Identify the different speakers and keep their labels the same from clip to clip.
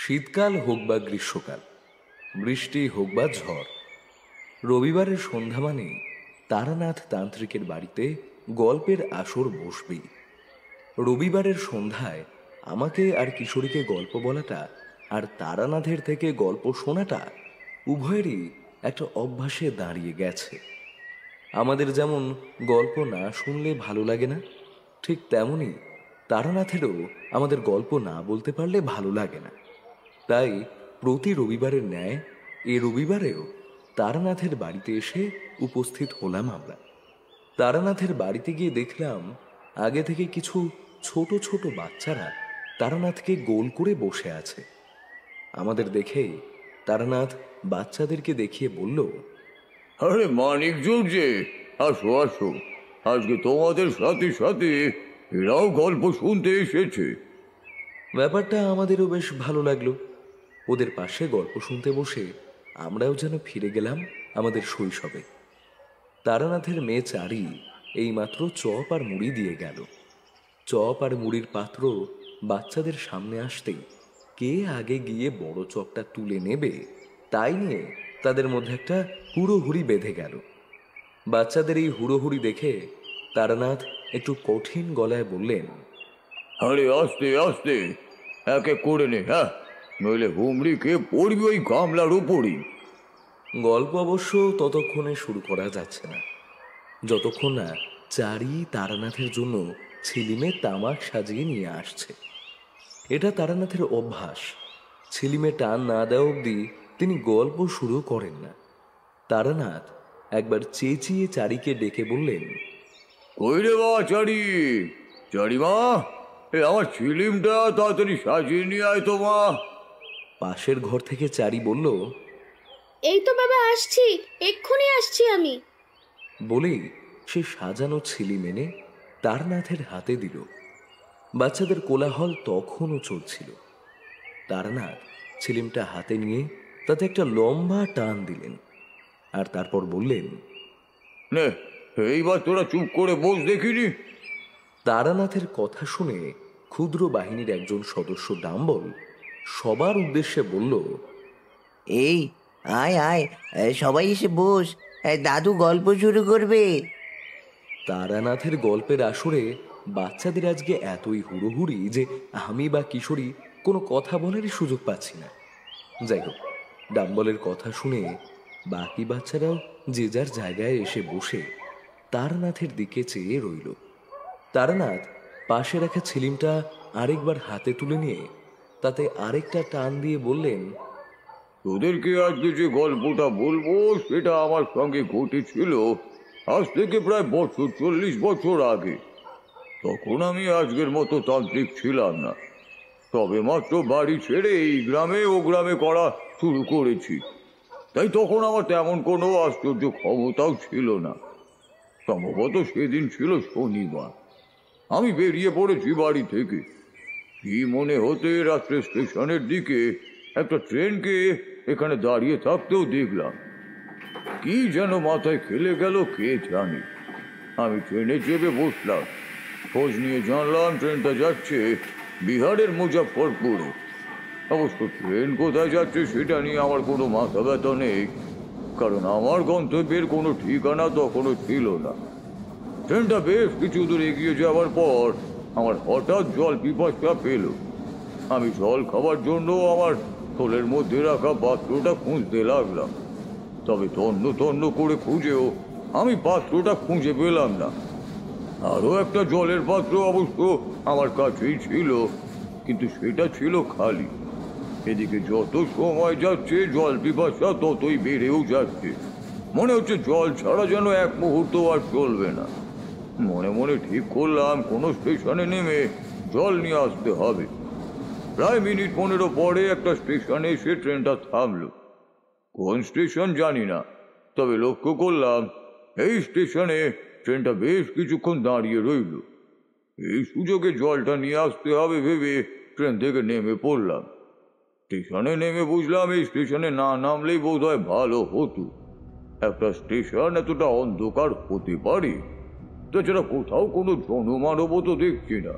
Speaker 1: শীতকাল হোক বা গ্রীষ্মকাল, বৃষ্টি হোক বা ঝড়, রবিবারের সন্ধ্যা মানে তারানাথ তান্ত্রিকের বাড়িতে গল্পের আসর বসবেই। রবিবারের সন্ধ্যায় আমাকে আর কিশোরীকে গল্প বলাটা আর তারানাথের থেকে গল্প শোনাটা উভয়েরই একটা অভ্যাসে দাঁড়িয়ে গেছে। আমাদের যেমন গল্প না শুনলে ভালো লাগে না, ঠিক তেমনি তারানাথেরও আমাদের গল্প না বলতে পারলে ভালো লাগে না। তাই প্রতি রবিবারের ন্যায় এ রবিবারেও তারানাথের বাড়িতে এসে উপস্থিত হলাম আমরা। তারানাথের বাড়িতে গিয়ে দেখলাম আগে থেকে কিছু ছোট ছোট বাচ্চারা তারানাথকে গোল করে বসে আছে। আমাদের দেখেই তারানাথ বাচ্চাদেরকে দেখিয়ে বলল,
Speaker 2: আরে মানিক যে, আসো আসো, আজকে তোমাদের সাথে সাথে এরাও গল্প শুনতে এসেছে।
Speaker 1: ব্যাপারটা আমাদেরও বেশ ভালো লাগলো। ওদের পাশে গল্প শুনতে বসে আমরাও যেন ফিরে গেলাম আমাদের শৈশবে। তারানাথের মেয়ে চারি এইমাত্র চপ আর মুড়ি দিয়ে গেল। চপ আর মুড়ির পাত্র বাচ্চাদের সামনে আসতেই কে আগে গিয়ে বড় চপটা তুলে নেবে তাই নিয়ে তাদের মধ্যে একটা হুড়োহুড়ি বেঁধে গেল। বাচ্চাদের এই হুড়োহুড়ি দেখে তারানাথ একটু কঠিন গলায় বললেন,
Speaker 2: আরে আস্তে আস্তে, এক এক করে নে, হ্যাঁ, নইলে হুমড়ি খেয়ে পড়বি ওই গামলার উপরই।
Speaker 1: গল্প অবশ্য ততক্ষণে শুরু করা যাচ্ছে না যতক্ষণ না চারি তারানাথের জন্য ছিলিমে তামাক সাজিয়ে নিয়ে আসছে। এটা তারানাথের অভ্যাস। ছিলিমে টান না দেওয়া অবধি তিনি গল্প শুরু করেন না। তারানাথ একবার চেঁচিয়ে চারিকে ডেকে বললেন,
Speaker 2: কই রে বা চারি, চারিমা, আমার ছিলিমটা তাড়াতাড়ি সাজিয়ে নিয়ে আয় তো মা।
Speaker 1: পাশের ঘর থেকে চারি বলল,
Speaker 3: এই তো বাবা আসছি, এক্ষুনি আসছি আমি।
Speaker 1: বলেই সে সাজানো ছিলিম এনে তারানাথের হাতে দিল। বাচ্চাদের কোলাহল তখনও চলছিল। তারানাথ ছিলিমটা হাতে নিয়ে তাতে একটা লম্বা টান দিলেন আর তারপর বললেন,
Speaker 2: নে, এইবার তোরা চুপ করে বস দেখিনি।
Speaker 1: তারানাথের কথা শুনে ক্ষুদ্র বাহিনীর একজন সদস্য ডাম্বল সবার উদ্দেশ্যে বলল,
Speaker 4: এই আয় আয়, সবাই এসে বস, দাদু গল্প শুরু করবে।
Speaker 1: তারানাথের গল্পের আসরে বাচ্চাদের আজকে এতই হুড়োহুড়ি যে আমি বা কিশোরী কোনো কথা বলারই সুযোগ পাচ্ছি না। যাই হোক, ডাম্বলের কথা শুনে বাকি বাচ্চারাও যে যার জায়গায় এসে বসে তারানাথের দিকে চেয়ে রইল। তারানাথ পাশে রাখা ছিলিমটা আরেকবার হাতে তুলে নিয়ে তাতে আরেকটা টান দিয়ে বললেন,
Speaker 2: তোদেরকে আজকে যে গল্পটা বলবো সেটা আমার সঙ্গে ঘটেছিল আজ থেকে প্রায় 40 বছর আগে। তখন আমি আজকের মতো তান্ত্রিক ছিলাম না, তবে মাত্র বাড়ি ছেড়ে এই গ্রামে ও গ্রামে করা শুরু করেছি। তাই তখন আমার তেমন কোনো আশ্চর্য ক্ষমতাও ছিল না। সম্ভবত সেদিন ছিল শনিবার। আমি বেরিয়ে পড়েছি বাড়ি থেকে। কি মনে হতে রাত্রে স্টেশনের দিকে একটা ট্রেনকে এখানে দাঁড়িয়ে থাকতেও দেখলাম। কি যেন মাথায় খেলে গেল কে জানে। আমি ট্রেনে চেপে বসলাম। খোঁজ নিয়ে জানলাম ট্রেনটা যাচ্ছে বিহারের মুজাফফরপুরে। অবশ্য ট্রেন কোথায় যাচ্ছে সেটা নিয়ে আমার কোনো মাথা ব্যথা নেই, কারণ আমার গন্তব্যের কোনো ঠিকানা তখনও ছিল না। ট্রেনটা বেশ কিছু দূর এগিয়ে যাওয়ার পর আমার হঠাৎ জল পিপাসা পেল। আমি জল খাওয়ার জন্য আমার থলের মধ্যে রাখা পাত্রটা খুঁজতে লাগলাম, তবে তন্ন তন্ন করে খুঁজেও আমি পাত্রটা খুঁজে পেলাম না। আরও একটা জলের পাত্র অবশ্য আমার কাছেই ছিল, কিন্তু সেটা ছিল খালি। এদিকে যত সময় যাচ্ছে জল পিপাসা ততই বেড়েও যাচ্ছে। মনে হচ্ছে জল ছাড়া যেন এক মুহূর্ত আর চলবে না। মনে মনে ঠিক করলাম কোনো স্টেশনে নেমে জল নিয়ে আসতে হবে। প্রায় মিনিট 15 পরে একটা স্টেশনে এসে ট্রেনটা থামলো। কোন স্টেশন জানি না, তবে লক্ষ্য করলাম এই স্টেশনে ট্রেনটা বেশ কিছুক্ষণ দাঁড়িয়ে রইল। এই সুযোগে জলটা নিয়ে আসতে হবে ভেবে ট্রেন থেকে নেমে পড়লাম। স্টেশনে নেমে বুঝলাম এই স্টেশনে না নামলেই বোধহয় ভালো হতো। একটা স্টেশন এতটা অন্ধকার হতে পারে? তাছাড়া কোথাও কোনো জনমানবও তো দেখছি না।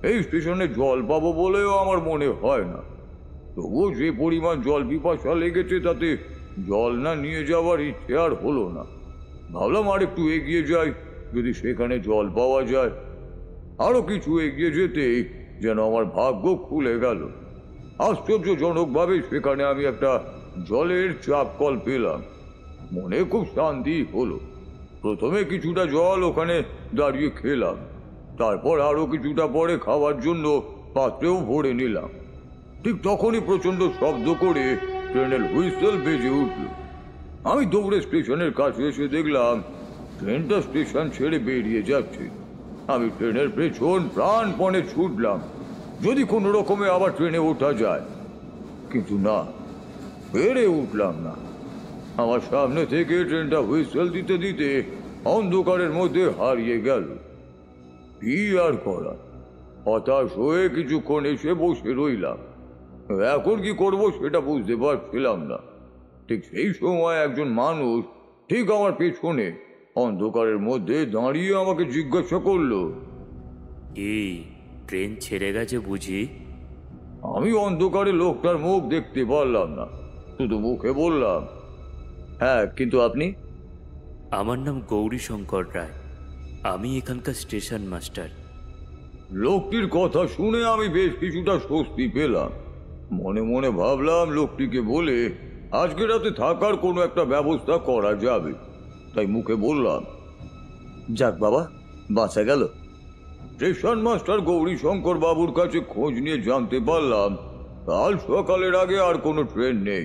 Speaker 2: এই স্টেশনে জল পাবো বলেও আমার মনে হয় না। তবুও যে পরিমাণ জল পিপাসা লেগেছে তাতে জল না নিয়ে যাওয়ার ইচ্ছে আর হলো না। ভাবলাম আর একটু এগিয়ে যাই, যদি সেখানে জল পাওয়া যায়। আরো কিছু এগিয়ে যেতেই যেন আমার ভাগ্য খুলে গেল। আশ্চর্যজনকভাবে সেখানে আমি একটা জলের চাপ কল পেলাম। মনে খুব শান্তি হলো। প্রথমে কিছুটা জল ওখানে দাঁড়িয়ে খেলাম, তারপর আরো কিছুটা পরে খাওয়ার জন্য পাত্রেও ভরে নিলাম। ঠিক তখনই প্রচন্ড শব্দ করে ট্রেনের হুইসেল বেজে উঠল। আমি দৌড়ে স্টেশনের কাছে এসে দেখলাম ট্রেনটা স্টেশন ছেড়ে বেরিয়ে যাচ্ছে। আমি ট্রেনের পেছন প্রাণপণে ছুটলাম, যদি কোনো রকমে আবার ট্রেনে ওঠা যায়। কিন্তু না, পেরে উঠলাম না। আমার সামনে থেকে ট্রেনটা হুইসেল দিতে দিতে অন্ধকারের মধ্যে হারিয়ে গেল। কি আর করা, হতাশ হয়ে কিছুক্ষণ এসে বসে রইলাম। এখন কি করব সেটা বুঝতে পারছিলাম না। ঠিক সেই সময় একজন মানুষ ঠিক আমার পেছনে অন্ধকারের মধ্যে দাঁড়িয়ে আমাকে জিজ্ঞাসা করলো,
Speaker 5: এই ট্রেন ছেড়ে গেছে বুঝি?
Speaker 2: আমি অন্ধকারে লোকটার মুখ দেখতে পারলাম না, শুধু মুখে বললাম,
Speaker 1: হ্যাঁ, কিন্তু আপনি?
Speaker 5: আমার নাম গৌরীশঙ্কর রায়, আমি এখানকার স্টেশন মাস্টার।
Speaker 2: লোকটির কথা শুনে আমি বেশ কিছুটা স্বস্তি পেলাম। মনে মনে ভাবলাম লোকটিকে বলে আজকে রাতে থাকার কোনো একটা ব্যবস্থা করা যাবে। তাই মুখে বললাম,
Speaker 1: যাক বাবা, বাঁচা গেল।
Speaker 2: স্টেশন মাস্টার গৌরীশঙ্কর বাবুর কাছে খোঁজ নিয়ে জানতে পারলাম কাল সকালের আগে আর কোনো ট্রেন নেই।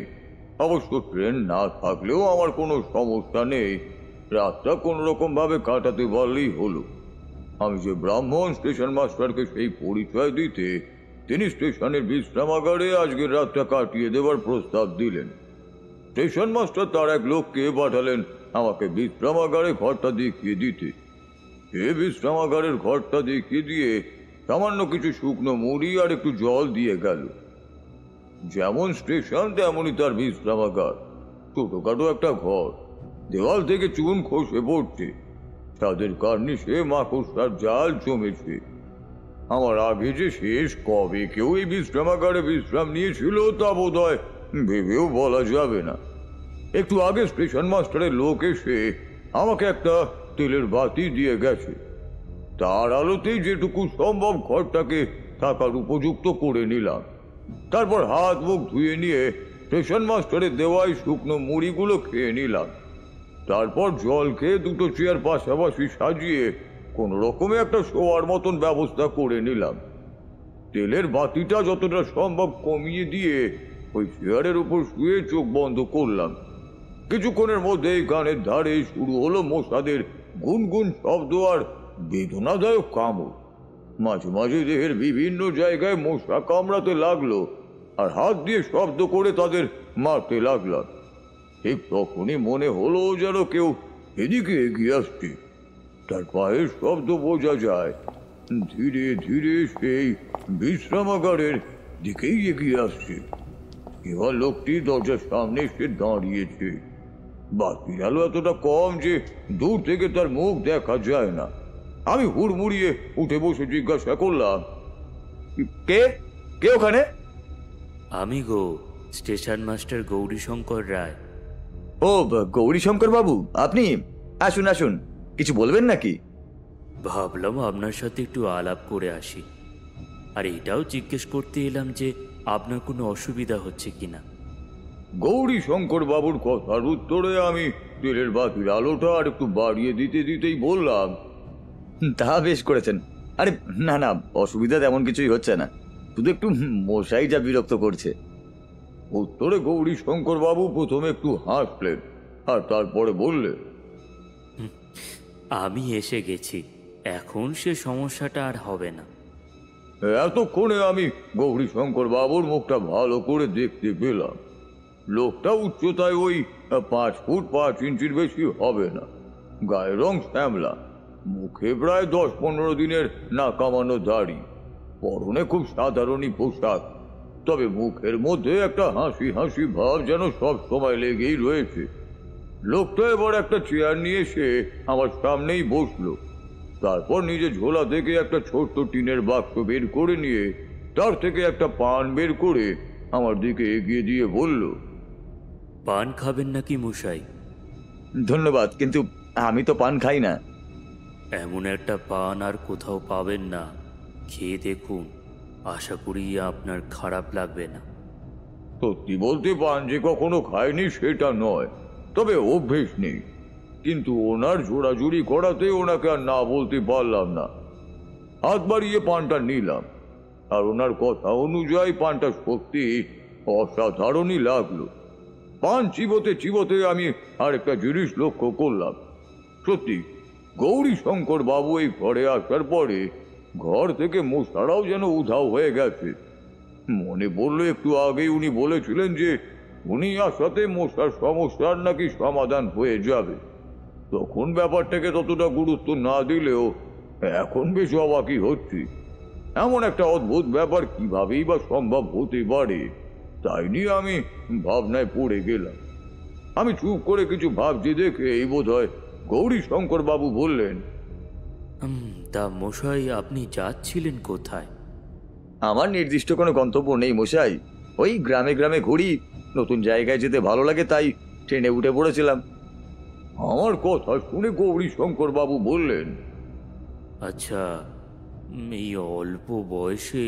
Speaker 2: অবশ্য ট্রেন না থাকলেও আমার কোনো সমস্যা নেই, রাতটা কোনো রকম ভাবে কাটাতে পারলেই হলো। আমি যে ব্রাহ্মণ স্টেশন মাস্টারকে সেই পরিচয় দিতে তিনি স্টেশনের বিশ্রামাগারে আজকের রাতটা কাটিয়ে দেওয়ার প্রস্তাব দিলেন। স্টেশন মাস্টার তার এক লোককে পাঠালেন আমাকে বিশ্রামাগারে ঘরটা দেখিয়ে দিতে। সে বিশ্রামাগারের ঘরটা দেখিয়ে দিয়ে সামান্য কিছু শুকনো মুড়ি আর একটু জল দিয়ে গেল। যেমন স্টেশন তেমনই তার বিশ্রামাগার, ছোটখাটো একটা ঘর। দেওয়াল থেকে চুন খসে পড়ছে, তাদের কার্নিশে মাকড়সার জাল জমেছে। আমার আগে যে শেষ কবে কেউ এই বিশ্রামাগারে বিশ্রাম নিয়েছিল তা বোধ হয় ভেবেও বলা যাবে না। একটু আগে স্টেশন মাস্টারের লোক এসে আমাকে একটা তেলের বাতি দিয়ে গেছে। তার আলোতেই যেটুকু সম্ভব ঘরটাকে থাকার উপযুক্ত করে নিলাম। তারপর হাত মুখ ধুয়ে নিয়ে স্টেশন মাস্টারের দেওয়াই শুকনো মুড়িগুলো খেয়ে নিলাম। তারপর জল খেয়ে দুটো চেয়ার পাশাপাশি সাজিয়ে কোন রকমে একটা শোয়ার মতন ব্যবস্থা করে নিলাম। তেলের বাতিটা যতটা সম্ভব কমিয়ে দিয়ে ওই চেয়ারের উপর শুয়ে চোখ বন্ধ করলাম। কিছুক্ষণের মধ্যেই কানের ধারে শুরু হলো মশাদের গুনগুন শব্দ আর বেদনাদায়ক কামড়। মাঝে মাঝে দেহের বিভিন্ন জায়গায় মশা কামড়াতে লাগলো আর হাত দিয়ে শব্দ করে তাদের মারতে লাগলাম। ঠিক তখনই মনে হলো যেন কেউ এদিকে এগিয়ে আসছে। তার পায়ের শব্দ বোঝা যায়। ধীরে ধীরে সেই বিশ্রামাগারের দিকেই এগিয়ে আসছে। এবার লোকটি দরজার সামনে এসে দাঁড়িয়েছে। বাতির আলো এতটা কম যে দূর থেকে তার মুখ দেখা যায় না। আমি হুড়মুড়িয়ে উঠে বসে জিজ্ঞাসা করলাম,
Speaker 1: কে কে ওখানে?
Speaker 5: আমি স্টেশন মাস্টার গৌরীশঙ্কর রায়।
Speaker 1: ও, গৌরীশঙ্কর বাবু, আপনি আসুন আসুন, কিছু বলবেন নাকি?
Speaker 5: ভাবলাম আপনার সাথে একটু আলাপ করে আসি, আর এটাও জিজ্ঞেস করতে এলাম যে আপনার কোনো অসুবিধা হচ্ছে কিনা।
Speaker 2: গৌরীশঙ্কর বাবুর কথার উত্তরে আমি তেলের বাতির আলোটা আর একটু বাড়িয়ে দিতে দিতেই বললাম,
Speaker 1: তা বেশ করেছেন। আরে না না, অসুবিধা তেমন কিছুই হচ্ছে না, শুধু একটু মশাই যা বিরক্ত করছে।
Speaker 2: উত্তরে গৌরীশঙ্কর বাবু প্রথমে একটু হাসলেন আর তারপরে বললেন,
Speaker 5: আমি এসে গেছি, এখন সে সমস্যাটা আর হবে না।
Speaker 2: এতক্ষণে আমি গৌরীশঙ্কর বাবুর মুখটা ভালো করে দেখতে পেলাম। লোকটা উচ্চতায় ওই 5 ফুট 5 ইঞ্চির বেশি হবে না। গায়ের রং শ্যামলা, মুখে প্রায় 10-15 দিনের না কামানো দাড়ি, পরনে খুব সাধারণই পোশাক। তবে মুখের মধ্যে একটা হাসি হাসি ভাব যেন সব সময় লেগেই রয়েছে। লোকটা এবার একটা চেয়ার নিয়ে এসে আমার সামনেই বসলো। তারপর নিজে ঝোলা থেকে একটা ছোট্ট টিনের বাক্স বের করে নিয়ে তার থেকে একটা পান বের করে আমার দিকে এগিয়ে দিয়ে বলল,
Speaker 5: পান খাবেন নাকি মশাই?
Speaker 2: ধন্যবাদ, কিন্তু আমি তো পান খাই না।
Speaker 5: এমন একটা পান আর কোথাও পাবেন না, খেয়ে দেখুন, আশা করি আপনার খারাপ লাগবে না।
Speaker 2: সত্যি বলতে পান যে কখনো খায়নি সেটা নয়, তবে অভ্যেস নেই। কিন্তু ওনার জোড়াজুড়ি করাতে ওনাকে আর না বলতে পারলাম না। হাত বাড়িয়ে পানটা নিলাম, আর ওনার কথা অনুযায়ী পানটা সত্যি অসাধারণই লাগলো। পান চিবোতে চিবোতে আমি আরেকটা জিনিস লক্ষ্য করলাম। সত্যি গৌরী শঙ্কর বাবু এই ঘরে আসার পরে ঘর থেকে মশারাও যেন উধাও হয়ে গেছে। মনে পড়লো একটু আগেই উনি বলেছিলেন যে উনি আসাতে মশার সমস্যার নাকি সমাধান হয়ে যাবে। তখন ব্যাপারটাকে ততটা গুরুত্ব না দিলেও এখন বেশ অবাকই হচ্ছি। এমন একটা অদ্ভুত ব্যাপার কিভাবেই বা সম্ভব হতে পারে, তাই নিয়ে আমি ভাবনায় পড়ে গেলাম। আমি চুপ করে কিছু ভাবছি দেখে এই বোধ হয় গৌরী শঙ্কর বাবু বললেন,
Speaker 5: তা মশাই, আপনি যাচ্ছিলেন কোথায়?
Speaker 2: আমার নির্দিষ্ট কোনো গন্তব্য নেই মশাই, ওই গ্রামে গ্রামে ঘুরি, নতুন জায়গায় যেতে ভালো লাগে তাই ট্রেনে উঠে পড়েছিলাম। আমার কথা শুনে গৌরী শঙ্কর বাবু বললেন,
Speaker 5: আচ্ছা, এই অল্প বয়সে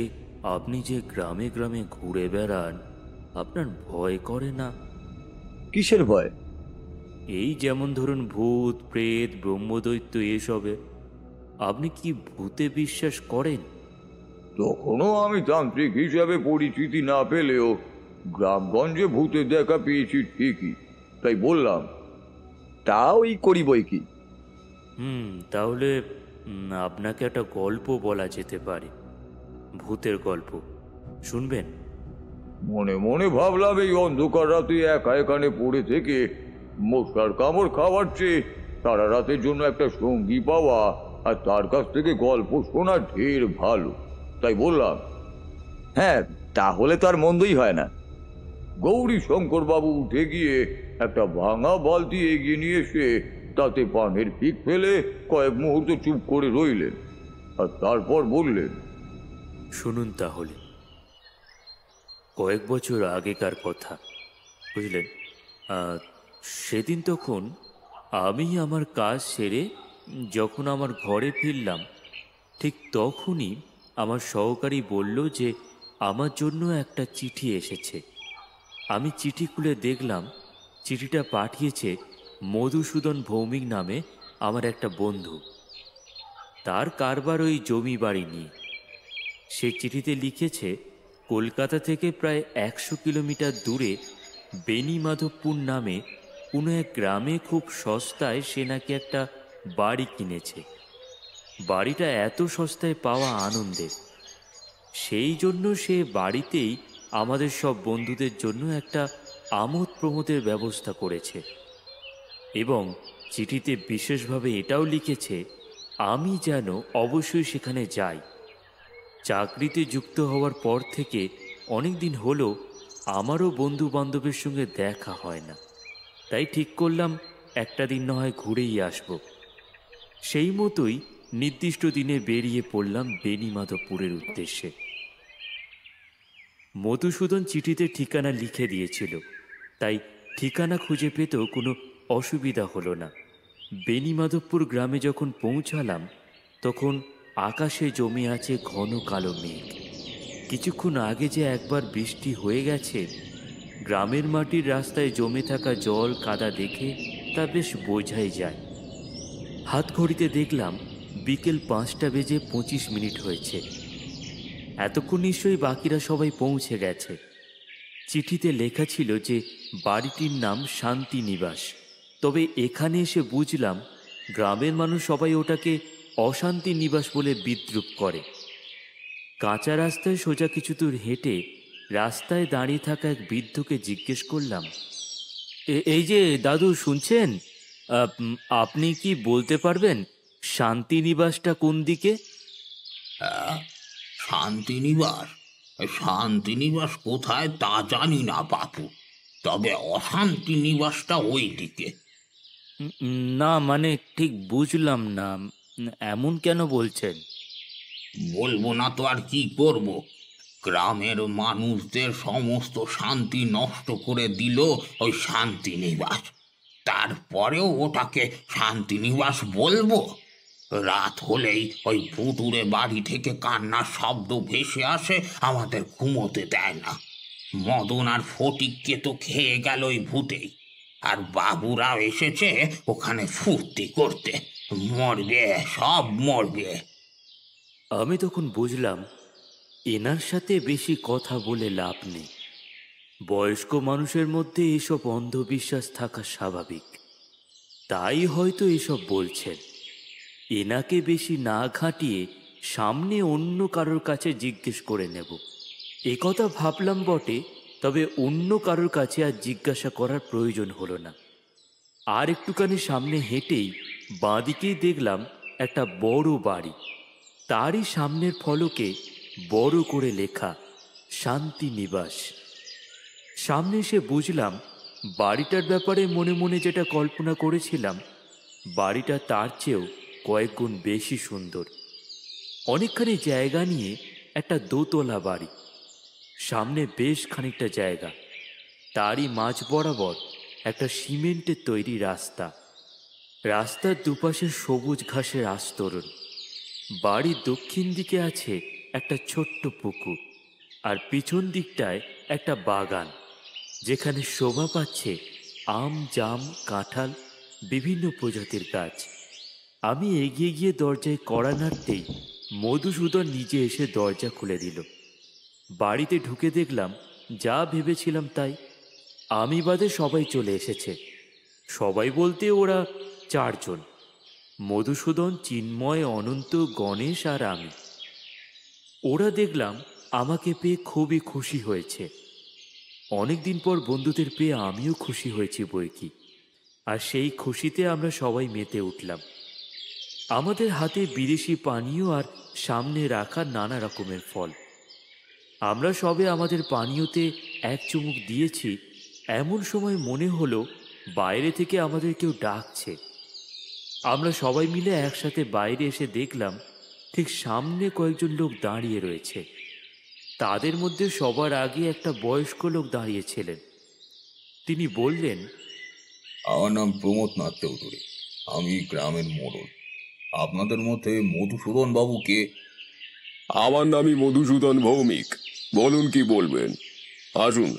Speaker 5: আপনি যে গ্রামে গ্রামে ঘুরে বেড়ান, আপনার ভয় করে না?
Speaker 2: কিসের ভয়?
Speaker 5: এই যেমন ধরুন ভূত প্রেত ব্রহ্মদৈত্য এসবে। আপনি কি ভূতে বিশ্বাস করেন?
Speaker 2: তখনও আমি তান্ত্রিক হিসাবে পরিচিতি না পেলেও গ্রামগঞ্জে ভূতের দেখা পেয়েছি ঠিকই, তাই বললাম, তা ওই করি বই কি।
Speaker 5: তাহলে আপনাকে একটা গল্প বলা যেতে পারে, ভূতের গল্প। শুনবেন?
Speaker 2: মনে মনে ভাবলাম এই অন্ধকার রাতে একা এখানে পড়ে থেকে মশার কামড় খাওয়ার চেয়ে সারা রাতের জন্য একটা সঙ্গী পাওয়া আর তার কাছ থেকে গল্প শোনা ঢের ভালো, তাই বললাম, হ্যাঁ তাহলে তো আর মন্দই হয় না। গৌরী শঙ্কর বাবু উঠে গিয়ে একটা ভাঙা বালতি এগিয়ে নিয়ে এসে তাতে পানের পিক ফেলে কয়েক মুহূর্ত চুপ করে রইলেন, আর তারপর বললেন,
Speaker 5: শুনুন তাহলে। কয়েক বছর আগেকার কথা, বুঝলেন। সেদিন তখন আমি আমার কাজ সেরে যখন আমার ঘরে ফিরলাম, ঠিক তখনই আমার সহকারী বলল যে আমার জন্য একটা চিঠি এসেছে। আমি চিঠি খুলে দেখলাম চিঠিটা পাঠিয়েছে মধুসূদন ভৌমিক নামে আমার একটা বন্ধু। তার কারবার ওই জমি বাড়ি নিয়ে। সে চিঠিতে লিখেছে কলকাতা থেকে প্রায় 100 কিলোমিটার দূরে বেনিমাধবপুর নামে কোনো এক গ্রামে খুব সস্তায় সে নাকি একটা বাড়ি কিনেছে। বাড়িটা এত সস্তায় পাওয়া আনন্দের, সেই জন্য সে বাড়িতেই আমাদের সব বন্ধুদের জন্য একটা আমোদ প্রমোদের ব্যবস্থা করেছে। এবং চিঠিতে বিশেষভাবে এটাও লিখেছে আমি যেন অবশ্যই সেখানে যাই। চাকরিতে যুক্ত হওয়ার পর থেকে অনেক দিন হলো আমারও বন্ধু বান্ধবের সঙ্গে দেখা হয় না, তাই ঠিক করলাম একটা দিন না হয় ঘুরেই আসব। সেই মতোই নির্দিষ্ট দিনে বেরিয়ে পড়লাম বেনিমাধবপুরের উদ্দেশ্যে। মধুসূদন চিঠিতে ঠিকানা লিখে দিয়েছিল, তাই ঠিকানা খুঁজে পেতেও কোনো অসুবিধা হলো না। বেনিমাধবপুর গ্রামে যখন পৌঁছালাম তখন আকাশে জমে আছে ঘন কালো মেঘ। কিছুক্ষণ আগে যে একবার বৃষ্টি হয়ে গেছে, গ্রামের মাটির রাস্তায় জমে থাকা জল কাদা দেখে তা বেশ বোঝাই যায়। হাত ঘড়িতে দেখলাম বিকেল 5:25 হয়েছে। এতক্ষণ নিশ্চয়ই বাকিরা সবাই পৌঁছে গেছে। চিঠিতে লেখা ছিল যে বাড়িটির নাম শান্তি নিবাস, তবে এখানে এসে বুঝলাম গ্রামের মানুষ সবাই ওটাকে অশান্তি নিবাস বলে বিদ্রূপ করে। কাঁচা রাস্তায় সোজা কিছু দূর হেঁটে রাস্তায় দাঁড়িয়ে থাকা এক বৃদ্ধকে জিজ্ঞেস করলাম, এই যে দাদু শুনছেন, আপনি কি বলতে পারবেন শান্তিনিবাসটা কোন দিকে?
Speaker 6: শান্তিনিবাস? শান্তিনিবাস কোথায় তা জানি না বাপু, তবে অশান্তি নিবাসটা ওই দিকে।
Speaker 5: না মানে ঠিক বুঝলাম না, এমন কেন বলছেন?
Speaker 6: বলবো না তো আর কি করব। গ্রামের মানুষদের সমস্ত শান্তি নষ্ট করে দিল ওই শান্তিনিবাস। তারপরেও ওটাকে শান্তিনিবাস বলবো? রাত হলেই ওই ভুতুড়ে বাড়ি থেকে কান্নার শব্দ ভেসে আসে, আমাদের ঘুমোতে দেয় না। মদন আর ফটিককে তো খেয়ে গেল ওই ভূতেই, আর বাবুরাও এসেছে ওখানে ফুর্তি করতে। মরবে, সব মরবে।
Speaker 5: আমি তখন বুঝলাম এনার সাথে বেশি কথা বলে লাভ নেই। বয়স্ক মানুষের মধ্যে এসব অন্ধবিশ্বাস থাকা স্বাভাবিক, তাই হয়তো এসব বলছেন। এনাকে বেশি না ঘাঁটিয়ে সামনে অন্য কারোর কাছে জিজ্ঞেস করে নেব, এ কথা ভাবলাম বটে, তবে অন্য কারোর কাছে আর জিজ্ঞাসা করার প্রয়োজন হলো না। আর একটুখানি সামনে হেঁটেই বাঁদিকেই দেখলাম একটা বড় বাড়ি। তারই সামনের ফলকে বড় করে লেখা শান্তিনিবাস। সামনে এসে বুঝলাম বাড়িটার ব্যাপারে মনে মনে যেটা কল্পনা করেছিলাম, বাড়িটা তার চেয়েও কয়েক গুণ বেশি সুন্দর। অনেকখানি জায়গা নিয়ে একটা দোতলা বাড়ি, সামনে বেশ খানিকটা জায়গা, তারই মাঝ বরাবর একটা সিমেন্টের তৈরি রাস্তা। রাস্তার দুপাশে সবুজ ঘাসের আস্তরণ। বাড়ির দক্ষিণ দিকে আছে একটা ছোট্ট পুকুর, আর পিছন দিকটায় একটা বাগান, যেখানে শোভা পাচ্ছে আম, জাম, কাঁঠাল, বিভিন্ন প্রজাতির গাছ। আমি এগিয়ে গিয়ে দরজায় কড়া নাড়তেই মধুসূদন নিজে এসে দরজা খুলে দিল। বাড়িতে ঢুকে দেখলাম যা ভেবেছিলাম তাই। আমি বাদে সবাই চলে এসেছে। সবাই বলতে ওরা 4 জন: মধুসূদন, চিন্ময়, অনন্ত, গণেশ আর আমি। ওরা দেখলাম আমাকে পেয়ে খুবই খুশি হয়েছে। অনেকদিন পর বন্ধুদের পেয়ে আমিও খুশি হয়েছি বৈকি। আর সেই খুশিতে আমরা সবাই মেতে উঠলাম। আমাদের হাতে বিদেশি পানীয় আর সামনে রাখা নানা রকমের ফল। আমরা সবে আমাদের পানীয়তে এক চুমুক দিয়েছি, এমন সময় মনে হলো বাইরে থেকে আমাদের কেউ ডাকছে। আমরা সবাই মিলে একসাথে বাইরে এসে দেখলাম ঠিক সামনে কয়েকজন লোক দাঁড়িয়ে রয়েছে। তাদের মধ্যে সবার আগে একটা বয়স্ক লোক দাঁড়িয়েছিলেন। তিনি বললেন,
Speaker 2: আমার নাম প্রমোদ নাথ চৌধুরী, আমি গ্রামের মোড়ল। আপনাদের মধ্যে মধুসূদন বাবু কে?
Speaker 7: আমার নামই মধুসূদন ভৌমিক। বলুন কি বলবেন। আসুন,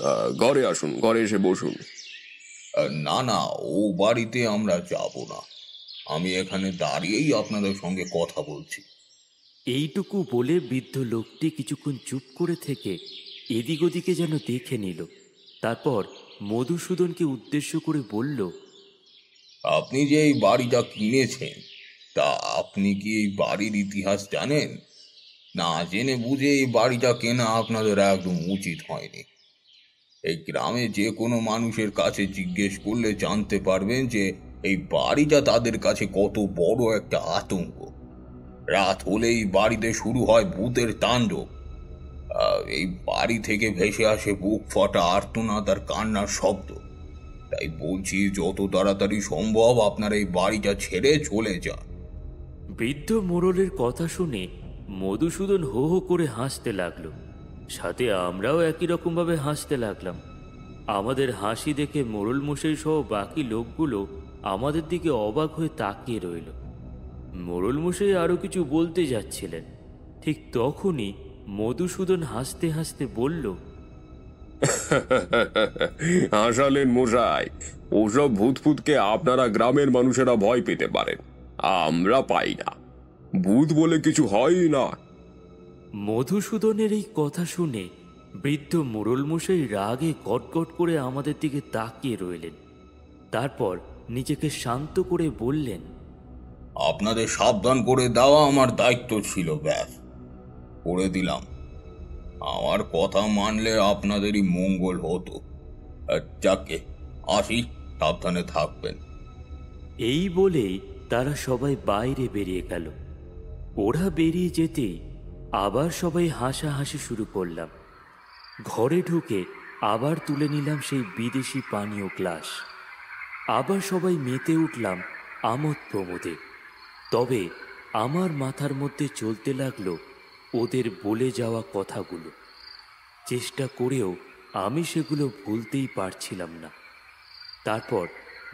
Speaker 7: ঘরে আসুন, ঘরে এসে বসুন।
Speaker 2: না না, ও বাড়িতে আমরা যাব না। আমি এখানে দাঁড়িয়েই আপনাদের সঙ্গে কথা বলছি।
Speaker 5: এইটুকু বলে বৃদ্ধ লোকটি কিছুক্ষণ চুপ করে থেকে এদিক ওদিকে যেন দেখে নিল। তারপর মধুসূদনকে উদ্দেশ্য করে বলল,
Speaker 2: আপনি যে এই বাড়িটা কিনেছেন, তা আপনি কি এই বাড়ির ইতিহাস জানেন? না জেনে বুঝে এই বাড়িটা কেনা আপনাদের একদম উচিত হয়নি। এই গ্রামে যে কোনো মানুষের কাছে জিজ্ঞেস করলে জানতে পারবেন যে এই বাড়িটা তাদের কাছে কত বড় একটা আতঙ্ক। রাত হলেই বাড়িতে শুরু হয় ভূতের তাণ্ডব। এই বাড়ি থেকে ভেসে আসে বুক ফাটা আর্তনাদ আর কান্নার শব্দ। তাই বলছি, যত তাড়াতাড়ি সম্ভব আপনার এই বাড়িটা ছেড়ে চলে যান।
Speaker 5: বৃদ্ধ মোড়লের কথা শুনে মধুসূদন হো হো করে হাসতে লাগলো। সাথে আমরাও একই রকমভাবে হাসতে লাগলাম। আমাদের হাসি দেখে মোড়ল মশাই সহ বাকি লোকগুলো আমাদের দিকে অবাক হয়ে তাকিয়ে রইল। মোড়ল মশাই আরো কিছু বলতে যাচ্ছিলেন, ঠিক তখনই মধুসূদন হাসতে হাসতে বলল,
Speaker 7: হাসালেন মশাই। ওসব ভূতফুতকে আপনারা গ্রামের মানুষেরা ভয় পেতে পারেন, আমরা পাই না। ভূত বলে কিছু হয় না।
Speaker 5: মধুসূদনের এই কথা শুনে বৃদ্ধ মোড়ল মশাই রাগে গটগট করে আমাদের দিকে তাকিয়ে রইলেন। তারপর নিজেকে শান্ত করে বললেন,
Speaker 2: আপনাদের সাবধান করে দেওয়া আমার দায়িত্ব ছিল, ব্যাস করে দিলাম। আমার কথা মানলে আপনাদেরই মঙ্গল হতো। যাকে আসি, সাবধানে থাকবেন।
Speaker 5: এই বলেই তারা সবাই বাইরে বেরিয়ে গেল। ওরা বেরিয়ে যেতেই আবার সবাই হাসাহাসি শুরু করলাম। ঘরে ঢুকে আবার তুলে নিলাম সেই বিদেশি পানীয় গ্লাস। আবার সবাই মেতে উঠলাম আমোদ প্রমোদে। তবে আমার মাথার মধ্যে চলতে লাগলো ওদের বলে যাওয়া কথাগুলো। চেষ্টা করেও আমি সেগুলো ভুলতেই পারছিলাম না। তারপর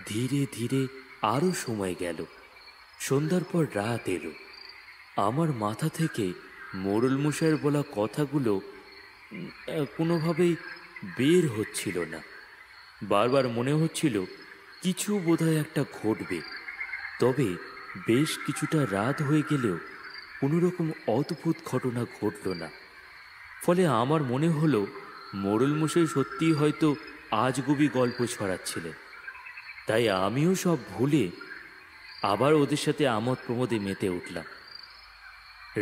Speaker 5: ধীরে ধীরে আরও সময় গেল। সন্ধ্যার পর রাত এলো। আমার মাথা থেকে মোড়ল মশাইয়ের বলা কথাগুলো কোনোভাবেই বের হচ্ছিল না। বারবার মনে হচ্ছিল কিছু বোধহয় একটা ঘটবে। তবে বেশ কিছুটা রাত হয়ে গেলেও কোনো রকম অদ্ভুত ঘটনা ঘটল না। ফলে আমার মনে হলো মোড়ল মশাই সত্যিই হয়তো আজগুবি গল্প ছড়াচ্ছিলেন। তাই আমিও সব ভুলে আবার ওদের সাথে আমোদ প্রমোদে মেতে উঠলাম।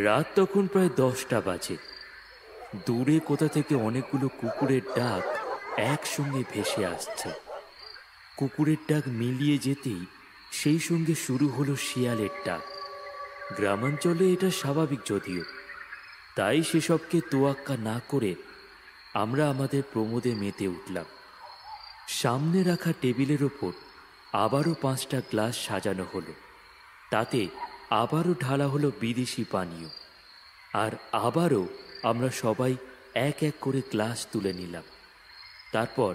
Speaker 5: রাত তখন প্রায় 10টা বাজে। দূরে কোথা থেকে অনেকগুলো কুকুরের ডাক একসঙ্গে ভেসে আসছে। কুকুরের ডাক মিলিয়ে যেতেই সেই সঙ্গে শুরু হলো শিয়ালের ডাক। গ্রামাঞ্চলে এটা স্বাভাবিক যদিও, তাই সেসবকে তোয়াক্কা না করে আমরা আমাদের প্রমোদে মেতে উঠলাম। সামনে রাখা টেবিলের ওপর আবারও 5টা গ্লাস সাজানো হলো। তাতে আবারও ঢালা হলো বিদেশি পানীয়। আর আবারও আমরা সবাই এক এক করে গ্লাস তুলে নিলাম। তারপর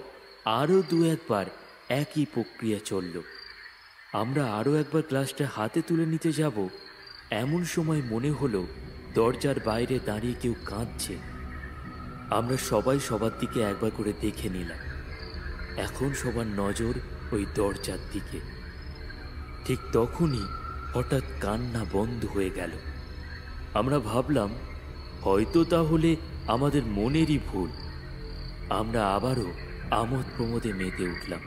Speaker 5: আরও 2-1 একই প্রক্রিয়া চলল। আমরা আরও একবার গ্লাসটা হাতে তুলে নিতে যাব, এমন সময় মনে হলো দরজার বাইরে দাঁড়িয়ে কেউ কাঁদছে। আমরা সবাই সবার দিকে একবার করে দেখে নিলাম। এখন সবার নজর ওই দরজার দিকে। ঠিক তখনই হঠাৎ কান্না বন্ধ হয়ে গেল। আমরা ভাবলাম হয়তো তাহলে আমাদের মনেরই ভুল। আমরা আবারও আমোদ প্রমোদে মেতে উঠলাম।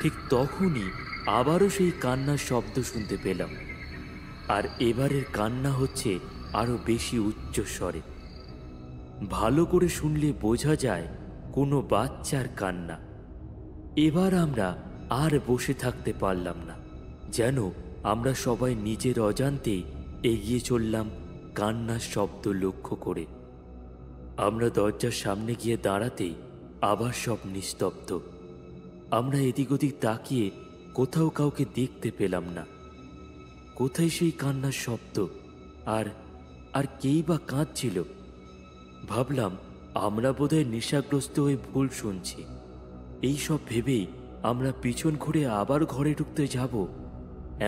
Speaker 5: ঠিক তখনই আবারও সেই কান্নার শব্দ শুনতে পেলাম। আর এবারের কান্না হচ্ছে আরো বেশি উচ্চ স্বরে। ভালো করে শুনলে বোঝা যায় কোনো বাচ্চার কান্না। এবার আমরা আর বসে থাকতে পারলাম না, যেন আমরা সবাই নিজের অজান্তেই এগিয়ে চললাম কান্নার শব্দ লক্ষ্য করে। আমরা দরজার সামনে গিয়ে দাঁড়াতেই আবার সব নিস্তব্ধ। আমরা এদিক ওদিক তাকিয়ে কোথাও কাউকে দেখতে পেলাম না। কোথায় সেই কান্নার শব্দ? আর আর কেই বা কাঁদছিল? ভাবলাম আমরা বোধহয় নেশাগ্রস্ত হয়ে ভুল শুনছি। এই সব ভেবেই আমরা পিছন ঘুরে আবার ঘরে ঢুকতে যাব,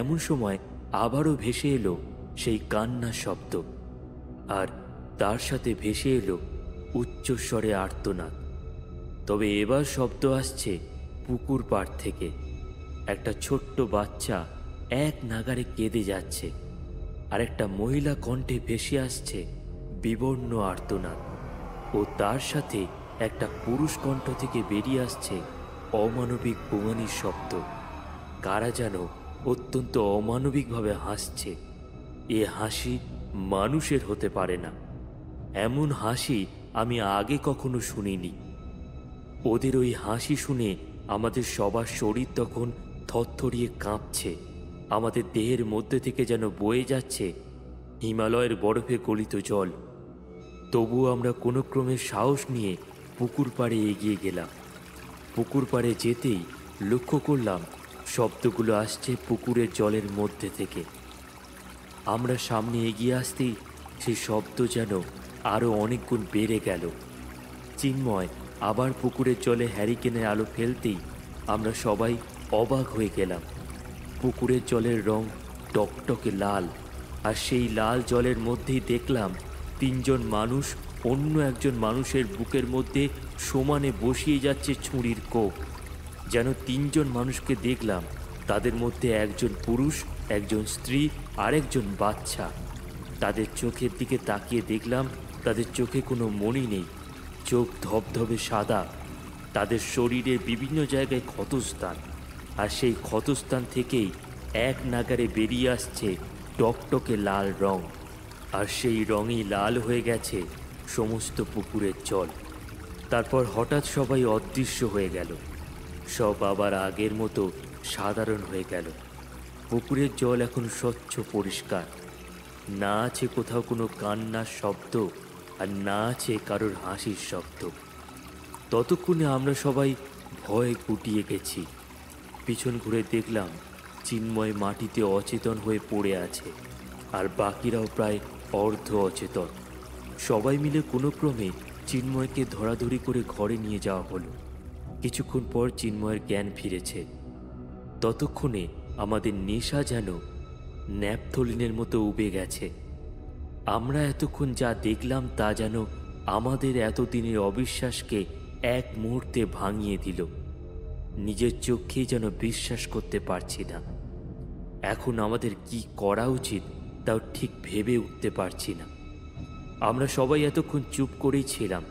Speaker 5: এমন সময় আবারও ভেসে এলো সেই কান্নার শব্দ। আর তার সাথে ভেসে এলো উচ্চস্বরে আর্তনাদ। তবে এবার শব্দ আসছে পুকুর পাড় থেকে। একটা ছোট্ট বাচ্চা এক নাগারে কেঁদে যাচ্ছে, আর একটা মহিলা কণ্ঠে ভেসে আসছে বিবর্ণ আর্তনাদ। ও তার সাথে একটা পুরুষ কণ্ঠ থেকে বেরিয়ে আসছে অমানবিক বোমানির শব্দ। কারা যেন অত্যন্ত অমানবিকভাবে হাসছে। এ হাসি মানুষের হতে পারে না। এমন হাসি আমি আগে কখনো শুনিনি। ওদের ওই হাসি শুনে আমাদের সবার শরীর তখন থরথরিয়ে কাঁপছে। আমাদের দেহের মধ্যে থেকে যেন বয়ে যাচ্ছে হিমালয়ের বরফে গলিত জল। তবু আমরা কোনো ক্রমে সাহস নিয়ে পুকুর পাড়ে এগিয়ে গেলাম। পুকুর পাড়ে যেতেই লক্ষ্য করলাম শব্দগুলো আসছে পুকুরের জলের মধ্যে থেকে। আমরা সামনে এগিয়ে আসতেই সেই শব্দ যেন আরও অনেক গুণ বেড়ে গেল। চিন্ময় আবার পুকুরের জলে হ্যারিকেনের আলো ফেলতেই আমরা সবাই অবাক হয়ে গেলাম। পুকুরের জলের রং টকটকে লাল, আর সেই লাল জলের মধ্যেই দেখলাম 3জন মানুষ অন্য একজন মানুষের বুকের মধ্যে সমানে বসিয়ে যাচ্ছে ছুরির কোপ। যেন 3জন মানুষকে দেখলাম, তাদের মধ্যে একজন পুরুষ, একজন স্ত্রী, আর একজন বাচ্চা। তাদের চোখের দিকে তাকিয়ে দেখলাম তাদের চোখে কোনো মণি নেই, চোখ ধবধবে সাদা। তাদের শরীরের বিভিন্ন জায়গায় ক্ষতস্থান, আর সেই ক্ষতস্থান থেকেই এক নাগারে বেরিয়ে আসছে টকটকে লাল রং। আর সেই রঙই লাল হয়ে গেছে সমস্ত পুকুরের জল। তারপর হঠাৎ সবাই অদৃশ্য হয়ে গেল। সব আবার আগের মতো সাধারণ হয়ে গেল। পুকুরের জল এখন স্বচ্ছ পরিষ্কার। না আছে কোথাও কোনো কান্নার শব্দ, আর না আছে কারোর হাসির শব্দ। ততক্ষণে আমরা সবাই ভয়ে গুটিয়ে গেছি। পিছন ঘুরে দেখলাম চিন্ময় মাটিতে অচেতন হয়ে পড়ে আছে, আর বাকিরাও প্রায় অর্ধ অচেতন। সবাই মিলে কোনো ক্রমে চিন্ময়কে ধরাধরি করে ঘরে নিয়ে যাওয়া হলো। কিছুক্ষণ পর চিন্ময়ের জ্ঞান ফিরেছে। ততক্ষণে আমাদের নেশা যেন ন্যাপথলিনের মতো উবে গেছে। আমরা এতক্ষণ যা দেখলাম তা যেন আমাদের এতদিনের অবিশ্বাসকে এক মুহূর্তে ভাঙিয়ে দিল। নিজের চোখেই যেন বিশ্বাস করতে পারছি না। এখন আমাদের কি করা উচিত তাও ঠিক ভেবে উঠতে পারছি না। আমরা সবাই এতক্ষণ চুপ করেই ছিলাম।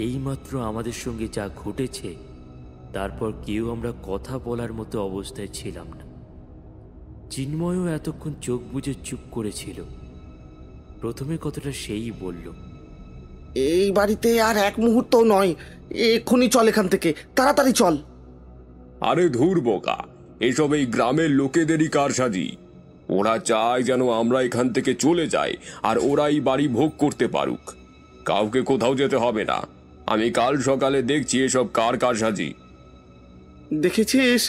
Speaker 5: এইমাত্র আমাদের সঙ্গে যা ঘটেছে তারপর কেউ আমরা কথা বলার মতো অবস্থায় ছিলাম না। চিন্ময়ও এতক্ষণ চোখ বুজে চুপ করেছিল। প্রথমে কথাটা সেই বলল,
Speaker 8: এই বাড়িতে আর এক মুহূর্ত নয়, এক্ষুনি চল এখান থেকে, তাড়াতাড়ি চল।
Speaker 7: আরে ধুর বোকা, এসব এই গ্রামের লোকেদেরই কারসাজি। ওরা চায় যেন আমরা এখান থেকে চলে যাই আর ওরাই বাড়ি ভোগ করতে পারুক। কাউকে কোথাও যেতে হবে না। আমি কাল সকালে দেখছি এসব কার কারসাজি।
Speaker 8: দেখেছিস,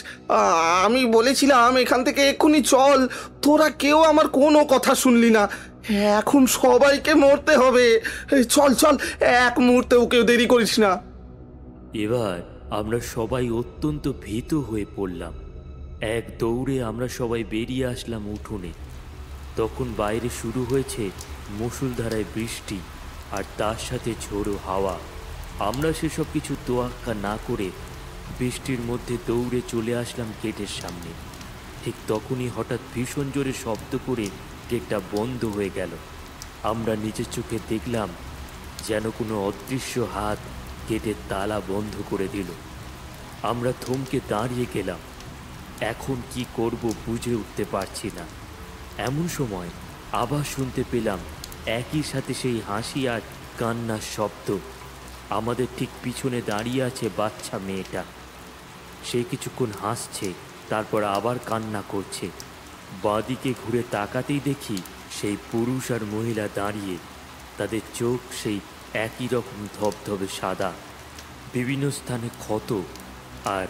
Speaker 8: আমি বলেছিলাম এখান থেকে এক্ষুনি চল, তোরা কেউ আমার কোনো কথা শুনলি না। এখন সবাইকে মরতে হবে। চল চল, এক মুহূর্তেও কেউ দেরি করিস না।
Speaker 5: এবার আমরা সবাই অত্যন্ত ভীত হয়ে পড়লাম। এক দৌড়ে আমরা সবাই বেরিয়ে আসলাম উঠোনে। তখন বাইরে শুরু হয়েছে মুষলধারায় বৃষ্টি আর তার সাথে ঝোড়ো হাওয়া। আমরা সেসব কিছু তোয়াক্কা না করে বৃষ্টির মধ্যে দৌড়ে চলে আসলাম গেটের সামনে। ঠিক তখনই হঠাৎ ভীষণ জোরে শব্দ করে গেটটা বন্ধ হয়ে গেল। আমরা নিজের চোখে দেখলাম যেন কোনো অদৃশ্য হাত গেটের তালা বন্ধ করে দিল। আমরা থমকে দাঁড়িয়ে গেলাম। এখন কি করব বুঝে উঠতে পারছি না। এমন সময় আবার শুনতে পেলাম একই সাথে সেই হাসি আর কান্নার শব্দ। আমাদের ঠিক পিছনে দাঁড়িয়ে আছে বাচ্চা মেয়েটা। সে কিছুক্ষণ হাসছে, তারপর আবার কান্না করছে। বাঁদিকে ঘুরে তাকাতেই দেখি সেই পুরুষ আর মহিলা দাঁড়িয়ে। তাদের চোখ সেই একই রকম ধবধবে সাদা, বিভিন্ন স্থানে ক্ষত, আর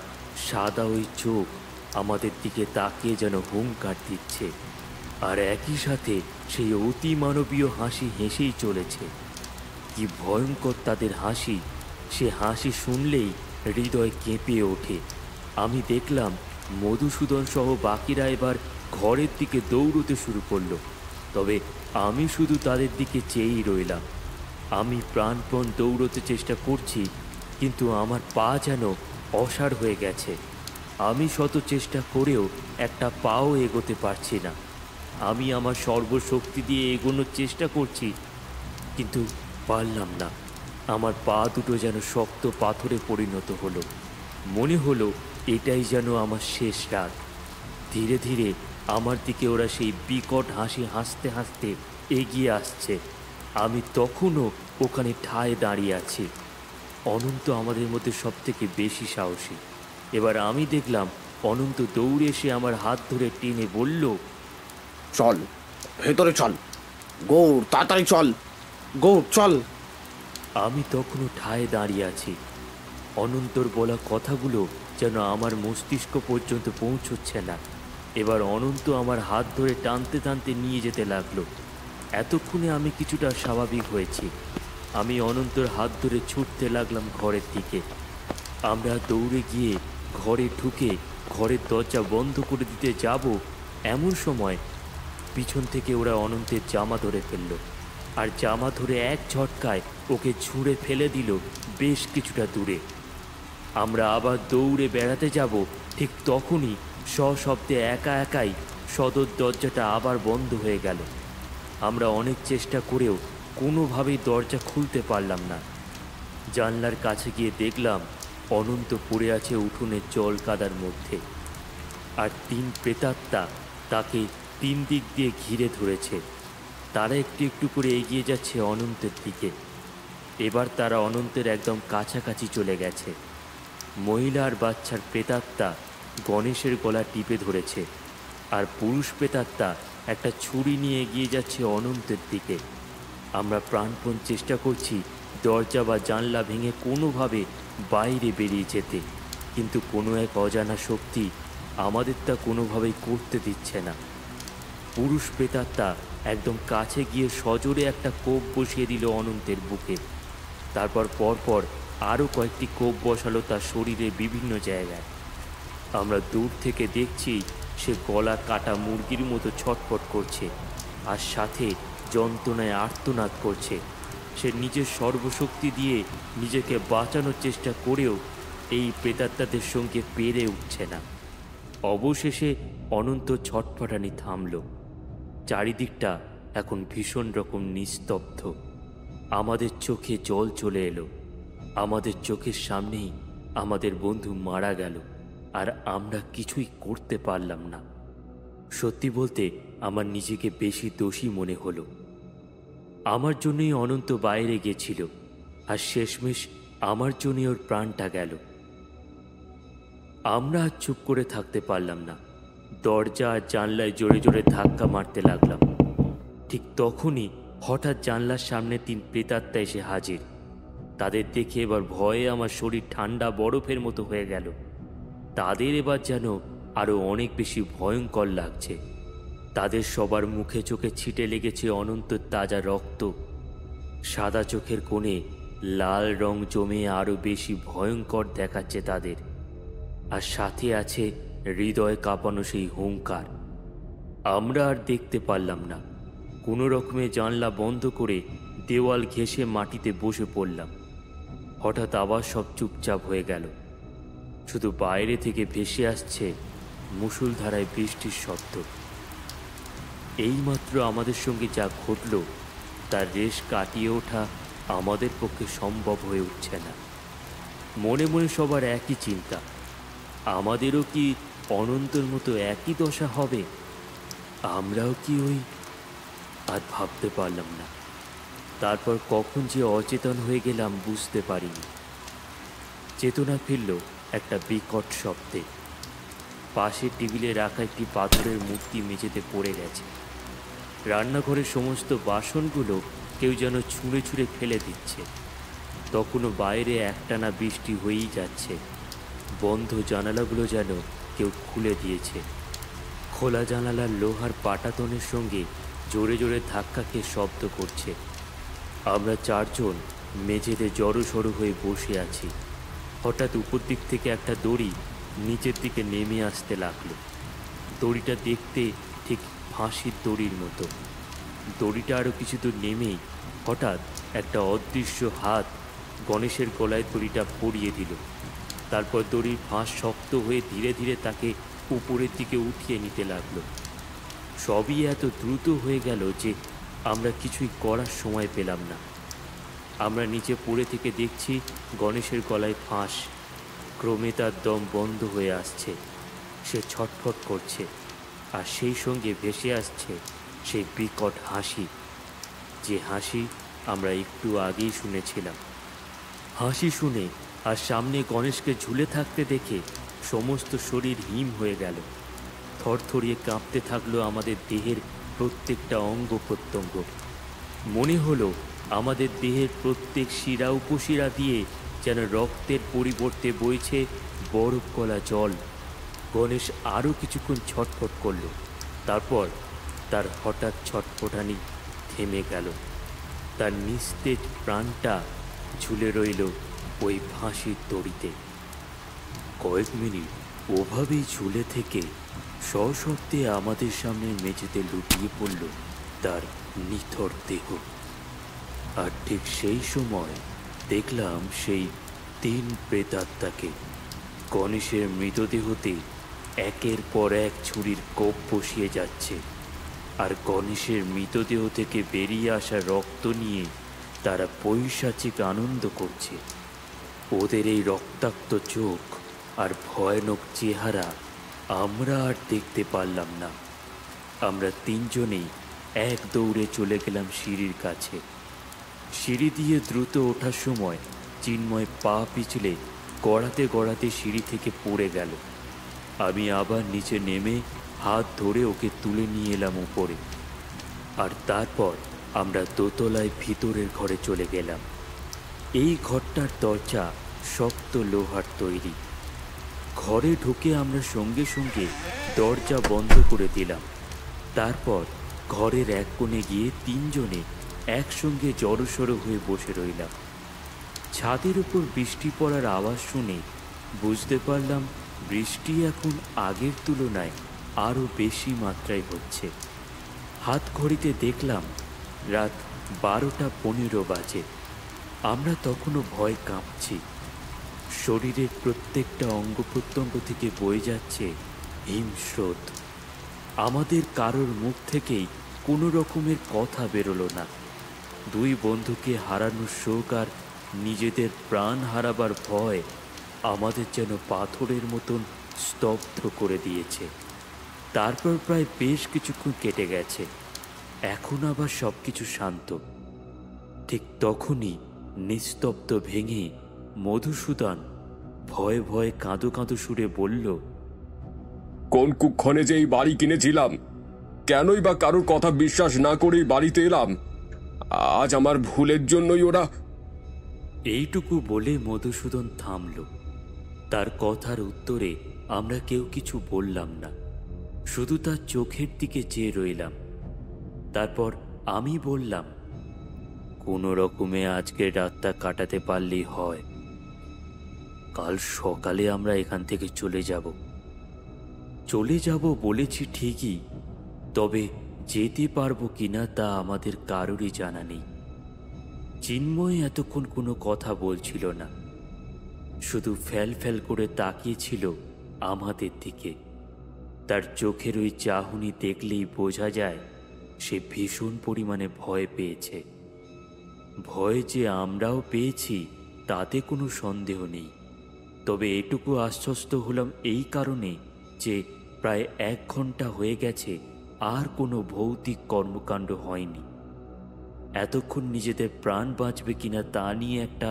Speaker 5: সাদা ওই চোখ আমাদের দিকে তাকিয়ে যেন হুঙ্কার দিচ্ছে। আর একই সাথে সেই অতি মানবীয় হাসি হেসেই চলেছে। কি ভয়ঙ্কর তাদের হাসি! সে হাসি শুনলেই হৃদয় কেঁপে ওঠে। আমি দেখলাম মধুসূদন সহ বাকিরা এবার ঘরের দিকে দৌড়তে শুরু করলো। তবে আমি শুধু তাদের দিকে চেয়েই রইলাম। আমি প্রাণপণ দৌড়তে চেষ্টা করছি, কিন্তু আমার পা যেন অসাড় হয়ে গেছে। আমি শত চেষ্টা করেও একটা পাও এগোতে পারছি না। আমি আমার সর্বশক্তি দিয়ে এগোনোর চেষ্টা করছি, কিন্তু পারলাম না। আমার পা দুটো যেন শক্ত পাথরে পরিণত হলো। মনে হলো এটাই যেন আমার শেষ রাত। ধীরে ধীরে আমার দিকে ওরা সেই বিকট হাসি হাসতে হাসতে এগিয়ে আসছে। আমি তখনও ওখানে ঠায় দাঁড়িয়ে আছি। অনন্ত আমাদের মধ্যে সব থেকে বেশি সাহসী। এবার আমি দেখলাম অনন্ত দৌড়ে এসে আমার হাত ধরে টেনে বলল,
Speaker 8: চল ভেতরে চল, গৌর তাড়াতাড়ি চল, গৌর চল।
Speaker 5: আমি তখনও ঠায় দাঁড়িয়ে আছি। অনন্তর বলা কথাগুলো যেন আমার মস্তিষ্ক পর্যন্ত পৌঁছচ্ছে না। এবার অনন্ত আমার হাত ধরে টানতে টানতে নিয়ে যেতে লাগলো। এতক্ষণে আমি কিছুটা স্বাভাবিক হয়েছি। আমি অনন্তর হাত ধরে ছুটতে লাগলাম ঘরের দিকে। আমরা দৌড়ে গিয়ে ঘরে ঢুকে ঘরের দরজা বন্ধ করে দিতে যাব, এমন সময় পিছন থেকে ওরা অনন্তের জামা ধরে ফেলল। আর জামা ধরে এক ঝটকায় ওকে ছুঁড়ে ফেলে দিল বেশ কিছুটা দূরে। আমরা আবার দৌড়ে বেড়াতে যাব, ঠিক তখনই সশব্দে একা একাই সদর দরজাটা আবার বন্ধ হয়ে গেল। আমরা অনেক চেষ্টা করেও কোনোভাবেই দরজা খুলতে পারলাম না। জানলার কাছে গিয়ে দেখলাম অনন্ত পড়ে আছে উঠোনের জল কাদার মধ্যে, আর তিন প্রেতাত্মা তাকে তিন দিক দিয়ে ঘিরে ধরেছে। তারা একটু একটু করে এগিয়ে যাচ্ছে অনন্তের দিকে। এবার তারা অনন্তের একদম কাছাকাছি চলে গেছে। মহিলা আর বাচ্চার প্রেতাত্মা গণেশের গলা টিপে ধরেছে, আর পুরুষ প্রেতাত্মা একটা ছুরি নিয়ে এগিয়ে যাচ্ছে অনন্তের দিকে। আমরা প্রাণপণ চেষ্টা করছি দরজা বা জানলা ভেঙে কোনোভাবে বাইরে বেরিয়ে যেতে, কিন্তু কোনো এক অজানা শক্তি আমাদের তা কোনোভাবেই করতে দিচ্ছে না। পুরুষ প্রেতাত্মা একদম কাছে গিয়ে সজোরে একটা কোপ বসিয়ে দিল অনন্তের বুকে। তারপর পরপর আরও কয়েকটি কোপ বসালো তার শরীরের বিভিন্ন জায়গায়। আমরা দূর থেকে দেখছি সে গলা কাটা মুরগির মতো ছটফট করছে, আর সাথে যন্ত্রণায় আর্তনাদ করছে। সে নিজের সর্বশক্তি দিয়ে নিজেকে বাঁচানোর চেষ্টা করেও এই প্রেতাত্মাদের সঙ্গে পেরে উঠছে না। অবশেষে অনন্ত ছটফটানি থামল। চারিদিকটা এখন ভীষণ রকম নিস্তব্ধ। আমাদের চোখে জল চলে এলো। আমাদের চোখের সামনেই আমাদের বন্ধু মারা গেল, আর আমরা কিছুই করতে পারলাম না। সত্যি বলতে আমার নিজেকে বেশি দোষী মনে হলো। আমার জন্যই অনন্ত বাইরে গেছিল, আর শেষমেশ আমার জন্যই ওর প্রাণটা গেল। আমরা আর চুপ করে থাকতে পারলাম না। দরজা আর জানলায় জোরে জোরে ধাক্কা মারতে লাগলাম। ঠিক তখনই হঠাৎ জানলার সামনে 3 প্রেতাত্মা এসে হাজির। তাদের দেখে এবার ভয়ে আমার শরীর ঠান্ডা বরফের মতো হয়ে গেল। তাদের এবার যেন আরো অনেক বেশি ভয়ঙ্কর লাগছে। তাদের সবার মুখে চোখে ছিটে লেগেছে অনন্ত তাজা রক্ত। সাদা চোখের কোণে লাল রং জমে আরো বেশি ভয়ঙ্কর দেখাচ্ছে তাদের। আর সাথে আছে হৃদয় কাঁপানো সেই হুঙ্কার। আমরা আর দেখতে পারলাম না। কোনো রকমে জানলা বন্ধ করে দেওয়াল ঘেঁষে মাটিতে বসে পড়লাম। হঠাৎ আবার সব চুপচাপ হয়ে গেল। শুধু বাইরে থেকে ভেসে আসছে মুষলধারায় বৃষ্টির শব্দ। এইমাত্র আমাদের সঙ্গে যা ঘটল তার রেশ কাটিয়ে ওঠা আমাদের পক্ষে সম্ভব হয়ে উঠছে না। মনে মনে সবার একই চিন্তা, আমাদেরও কি অনন্তর মতো একই দশা হবে? আমরাও কি ওই? আর ভাবতে পারলাম না। তারপর কখন যে অচেতন হয়ে গেলাম বুঝতে পারিনি। চেতনা ফিরল একটা বিকট শব্দে। পাশের টেবিলে রাখা একটি পাথরের মূর্তি মেঝেতে পড়ে গেছে। রান্নাঘরের সমস্ত বাসনগুলো কেউ যেন ছুঁড়ে ছুঁড়ে ফেলে দিচ্ছে। তখনও বাইরে একটানা বৃষ্টি হয়েই যাচ্ছে। বন্ধ জানালাগুলো যেন কেউ খুলে দিয়েছে। খোলা জানালার লোহার পাটাতনের সঙ্গে জোরে জোরে ধাক্কা খেয়ে শব্দ করছে। আমরা 4 জন মেঝেতে জড়োসড়ো হয়ে বসে আছি। হঠাৎ উপর দিক থেকে একটা দড়ি নিচের দিকে নেমে আসতে লাগলো। দড়িটা দেখতে ঠিক ফাঁসির দড়ির মতো। দড়িটা আরও কিছু দূর নেমেই হঠাৎ একটা অদৃশ্য হাত গণেশের গলায় দড়িটা পরিয়ে দিল। তারপর দড়ির ফাঁস শক্ত হয়ে ধীরে ধীরে তাকে উপরের দিকে উঠিয়ে নিতে লাগলো। সবই এত দ্রুত হয়ে গেল যে আমরা কিছুই করার সময় পেলাম না। আমরা নিচে পড়ে থেকে দেখছি গণেশের গলায় ফাঁস। ক্রমে তার দম বন্ধ হয়ে আসছে। সে ছটফট করছে, আর সেই সঙ্গে ভেসে আসছে সেই বিকট হাসি, যে হাসি আমরা একটু আগেই শুনেছিলাম। হাসি শুনে আর সামনে গণেশকে ঝুলে থাকতে দেখে সমস্ত শরীর হিম হয়ে গেল। থরথরিয়ে কাঁপতে থাকলো আমাদের দেহের প্রত্যেকটা অঙ্গ প্রত্যঙ্গ। মনে হলো আমাদের দেহের প্রত্যেক শিরা উপশিরা দিয়ে যেন রক্তের পরিবর্তে বইছে বরফ গলা জল। গণেশ আরও কিছুক্ষণ ছটফট করল। তারপর তার হঠাৎ ছটফটানি থেমে গেল। তার নিস্তেজ প্রাণটা ঝুলে রইল ওই ফাঁসির দড়িতে। কয়েক মিনিট ওভাবেই ঝুলে থেকে সশব্দে আমাদের সামনে মেঝেতে লুটিয়ে পড়ল তার নিথর দেহ। আর ঠিক সেই সময় দেখলাম সেই 3 প্রেতাত্মাকে গণেশের মৃতদেহতে একের পর এক ছুরির কোপ বসিয়ে যাচ্ছে। আর গণেশের মৃতদেহ থেকে বেরিয়ে আসা রক্ত নিয়ে তারা পৈশাচিক আনন্দ করছে। ওদের এই রক্তাক্ত চোখ আর ভয়ানক চেহারা আমরা আর দেখতে পারলাম না। আমরা 3 জনেই এক দৌড়ে চলে গেলাম সিঁড়ির কাছে। সিঁড়ি দিয়ে দ্রুত ওঠার সময় চিন্ময় পা পিছলে গড়াতে গড়াতে সিঁড়ি থেকে পড়ে গেল। আমি আবার নিচে নেমে হাত ধরে ওকে তুলে নিয়ে এলাম উপরে। আর তারপর আমরা দোতলায় ভিতরের ঘরে চলে গেলাম। এই ঘরটার দরজা শক্ত লোহার তৈরি। ঘরে ঢুকে আমরা সঙ্গে সঙ্গে দরজা বন্ধ করে দিলাম। তারপর ঘরের এক কোণে গিয়ে 3 জনে একসঙ্গে জড়োসড়ো হয়ে বসে রইলাম। ছাদের উপর বৃষ্টি পড়ার আওয়াজ শুনে বুঝতে পারলাম বৃষ্টি এখন আগের তুলনায় আরও বেশি মাত্রায় হচ্ছে। হাত ঘড়িতে দেখলাম রাত 12:15 বাজে। আমরা তখনও ভয় কাঁপছি। শরীরের প্রত্যেকটা অঙ্গ প্রত্যঙ্গ থেকে বয়ে যাচ্ছে হিমস্রোত। আমাদের কারোর মুখ থেকেই কোনো রকমের কথা বেরোলো না। দুই বন্ধুকে হারানোর শোক আর নিজেদের প্রাণ হারাবার ভয় আমাদের যেন পাথরের মতন স্তব্ধ করে দিয়েছে। তারপর প্রায় বেশ কিছুক্ষণ কেটে গেছে। এখন আবার সব কিছু শান্ত। ঠিক তখনই নিস্তব্ধ ভেঙে মধুসূদন ভয়ে ভয়ে কাঁদো কাঁদো সুরে বলল,
Speaker 7: কোন কুক্ষণে যে এই বাড়ি কিনেছিলাম, কেনই বা কারোর কথা বিশ্বাস না করেই বাড়িতে এলাম। আজ আমার ভুলের জন্যই ওরা।
Speaker 5: এইটুকু বলে মধুসূদন থামল। তার কথার উত্তরে আমরা কেউ কিছু বললাম না, শুধু তার চোখের দিকে চেয়ে রইলাম। তারপর আমি বললাম, কোনো রকমে আজকের রাতটা কাটাতে পারলেই হয়। কাল সকালে আমরা এখান থেকে চলে যাব বলেছি ঠিকই, তবে যেতে পারবো কিনা তা আমাদের কারোরই জানা নেই। চিন্ময় এতক্ষণ কোনো কথা বলছিল না, শুধু ফ্যাল ফ্যাল করে তাকিয়েছিল আমাদের দিকে। তার চোখের ওই চাহনি দেখলেই বোঝা যায় সে ভীষণ পরিমাণে ভয় পেয়েছে। ভয় যে আমরাও পেয়েছি তাতে কোনো সন্দেহ নেই, তবে এটুকু আশ্বস্ত হলাম এই কারণে যে প্রায় 1 ঘন্টা হয়ে গেছে আর কোনো ভৌতিক কর্মকাণ্ড হয়নি। এতক্ষণ নিজেদের প্রাণ বাঁচবে কিনা তা নিয়ে একটা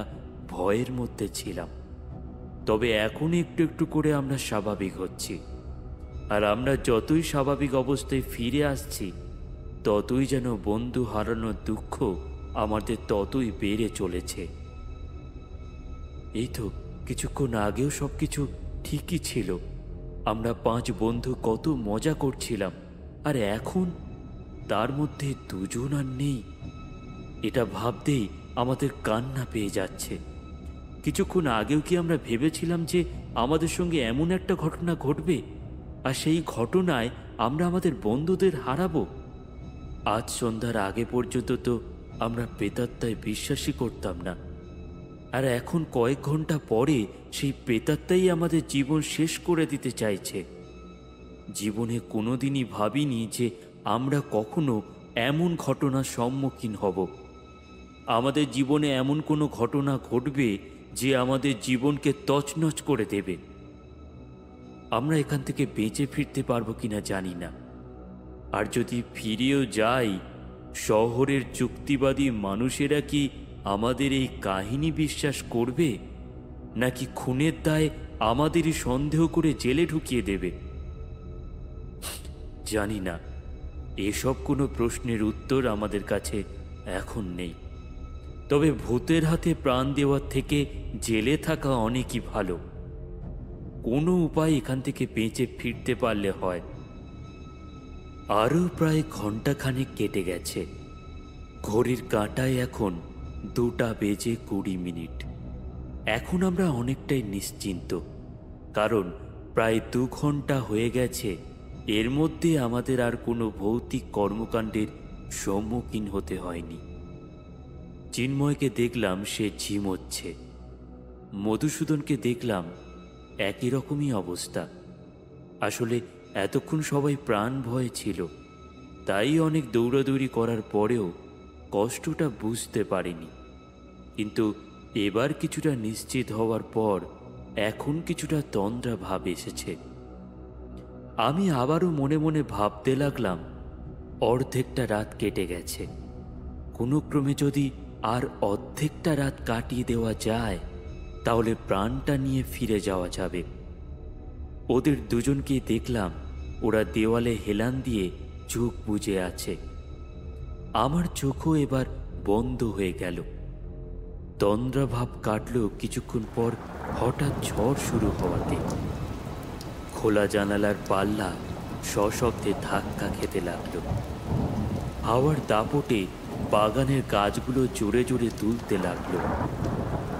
Speaker 5: ভয়ের মধ্যে ছিলাম, তবে এখন একটু একটু করে আমরা স্বাভাবিক হচ্ছি। আর আমরা যতই স্বাভাবিক অবস্থায় ফিরে আসছি, ততই যেন বন্ধু হারানোর দুঃখ আমাদের ততই বেড়ে চলেছে। এই তো কিছুক্ষণ আগেও সবকিছু ঠিকই ছিল। আমরা 5 বন্ধু কত মজা করছিলাম, আর এখন তার মধ্যে 2 জন আর নেই। এটা ভাবতেই আমাদের কান্না পেয়ে যাচ্ছে। কিছুক্ষণ আগেও কি আমরা ভেবেছিলাম যে আমাদের সঙ্গে এমন একটা ঘটনা ঘটবে, আর সেই ঘটনায় আমরা আমাদের বন্ধুদের হারাবো? আজ সন্ধ্যার আগে পর্যন্ত তো আমরা প্রেতাত্মায় বিশ্বাসই করতাম না, আর এখন কয়েক ঘন্টা পরে সেই প্রেতাত্মাই আমাদের জীবন শেষ করে দিতে চাইছে। জীবনে কোনোদিনই ভাবিনি যে আমরা কখনো এমন ঘটনার সম্মুখীন হব। আমাদের জীবনে এমন কোনো ঘটনা ঘটবে যে আমাদের জীবনকে তছনছ করে দেবে। আমরা এখান থেকে বেঁচে ফিরতে পারবো কিনা জানি না। আর যদি ফিরেও যাই, শহরের যুক্তিবাদী মানুষেরা কি আমাদের এই কাহিনী বিশ্বাস করবে, নাকি খুনের দায়ে আমাদেরই সন্দেহ করে জেলে ঢুকিয়ে দেবে? জানি না। এসব কোনো প্রশ্নের উত্তর আমাদের কাছে এখন নেই। তবে ভূতের হাতে প্রাণ দেওয়ার থেকে জেলে থাকা অনেকই ভালো। কোনো উপায় এখান থেকে বেঁচে ফিরতে পারলে হয়। আরও প্রায় ঘণ্টাখানেক কেটে গেছে। ঘড়ির কাঁটায় এখন 2:20 এখন আমরা অনেকটাই নিশ্চিন্ত, কারণ প্রায় 2 ঘন্টা হয়ে গেছে। এর মধ্যে আমাদের আর কোনো ভৌতিক কর্মকাণ্ডের সম্মুখীন হতে হয়নি। চিন্ময়কে দেখলাম সে ঝিমোচ্ছে। মধুসূদনকে দেখলাম একই রকমই অবস্থা। আসলে এতক্ষণ সবাই প্রাণ ভয়ে ছিল, তাই অনেক দৌড়াদৌড়ি করার পরেও কষ্টটা বুঝতে পারিনি। কিন্তু এবার কিছুটা নিশ্চিত হওয়ার পর এখন কিছুটা তন্দ্রা ভাব এসেছে। আমি আবারও মনে মনে ভাবতে লাগলাম, অর্ধেকটা রাত কেটে গেছে। কোনো ক্রমে যদি আর অর্ধেকটা রাত কাটিয়ে দেওয়া যায়, তাহলে প্রাণটা নিয়ে ফিরে যাওয়া যাবে। ওদের দুজনকেই দেখলাম ওরা দেওয়ালে হেলান দিয়ে চোখ বুজে আছে। আমার চোখও এবার বন্ধ হয়ে গেল। তন্দ্রাভাব কাটল কিছুক্ষণ পর হঠাৎ ঝড় শুরু হওয়াতে। খোলা জানালার পাল্লা সশব্দে ধাক্কা খেতে লাগল। হাওয়ার দাপটে বাগানের গাছগুলো জোরে জোরে দুলতে লাগলো।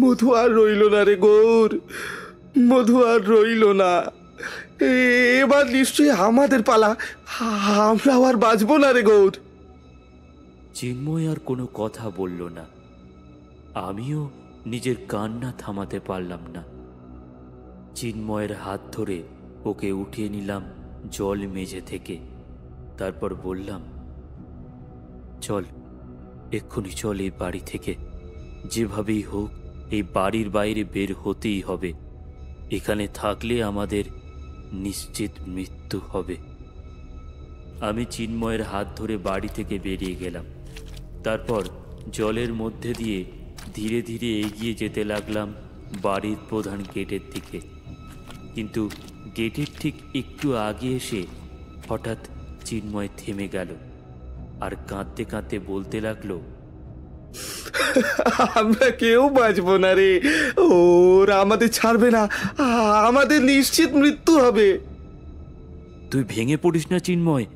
Speaker 8: মধু আর রইল না রে গৌর, মধু আর রইল না। এবার নিশ্চয়ই আমাদের পালা, আমরাও আর বাঁচবো না রে গৌর।
Speaker 5: চিন্ময় আর কোনো কথা বলল না। আমিও নিজের কান্না থামাতে পারলাম না। চিন্ময়ের হাত ধরে ওকে উঠিয়ে নিলাম জল মেঝে থেকে। তারপর বললাম, চল, এক্ষুনি চল এই বাড়ি থেকে। যেভাবেই হোক এই বাড়ির বাইরে বের হতেই হবে। এখানে থাকলে আমাদের নিশ্চিত মৃত্যু হবে। আমি চিন্ময়ের হাত ধরে বাড়ি থেকে বেরিয়ে গেলাম। তারপর জলের মধ্যে দিয়ে ধীরে ধীরে এগিয়ে যেতে লাগলাম বাড়ির প্রধান গেটের দিকে। কিন্তু গেটের ঠিক একটু আগে এসে হঠাৎ চিন্ময় থেমে গেল আর কাঁদতে কাঁদতে বলতে লাগলো,
Speaker 8: আমরা কেউ বাঁচবো না রে, ওরা আমাদের ছাড়বে না, আমাদের নিশ্চিত মৃত্যু হবে।
Speaker 5: তুই ভেঙে পড়িস না চিন্ময়,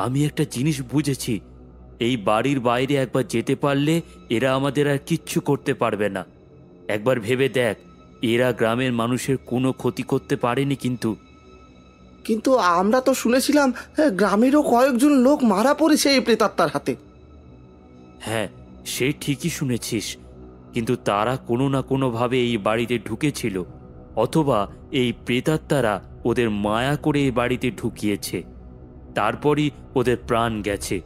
Speaker 5: আমি একটা জিনিস বুঝেছি। এই বাড়ির বাইরে একবার যেতে পারলে এরা আমাদের আর কিচ্ছু করতে পারবে না। একবার ভেবে দেখ, এরা গ্রামের মানুষের কোনো ক্ষতি করতে পারেনি।
Speaker 8: কিন্তু আমরা তো শুনেছিলাম গ্রামেরও কয়েকজন লোক মারা পড়েছে এই প্রেতাত্মার হাতে।
Speaker 5: হ্যাঁ, সে ঠিকই শুনেছিস, কিন্তু তারা কোনো না কোনোভাবে এই বাড়িতে ঢুকেছিল, অথবা এই প্রেতাত্মারা ওদের মায়া করে এই বাড়িতে ঢুকিয়েছে, তারপরই ওদের প্রাণ গেছে।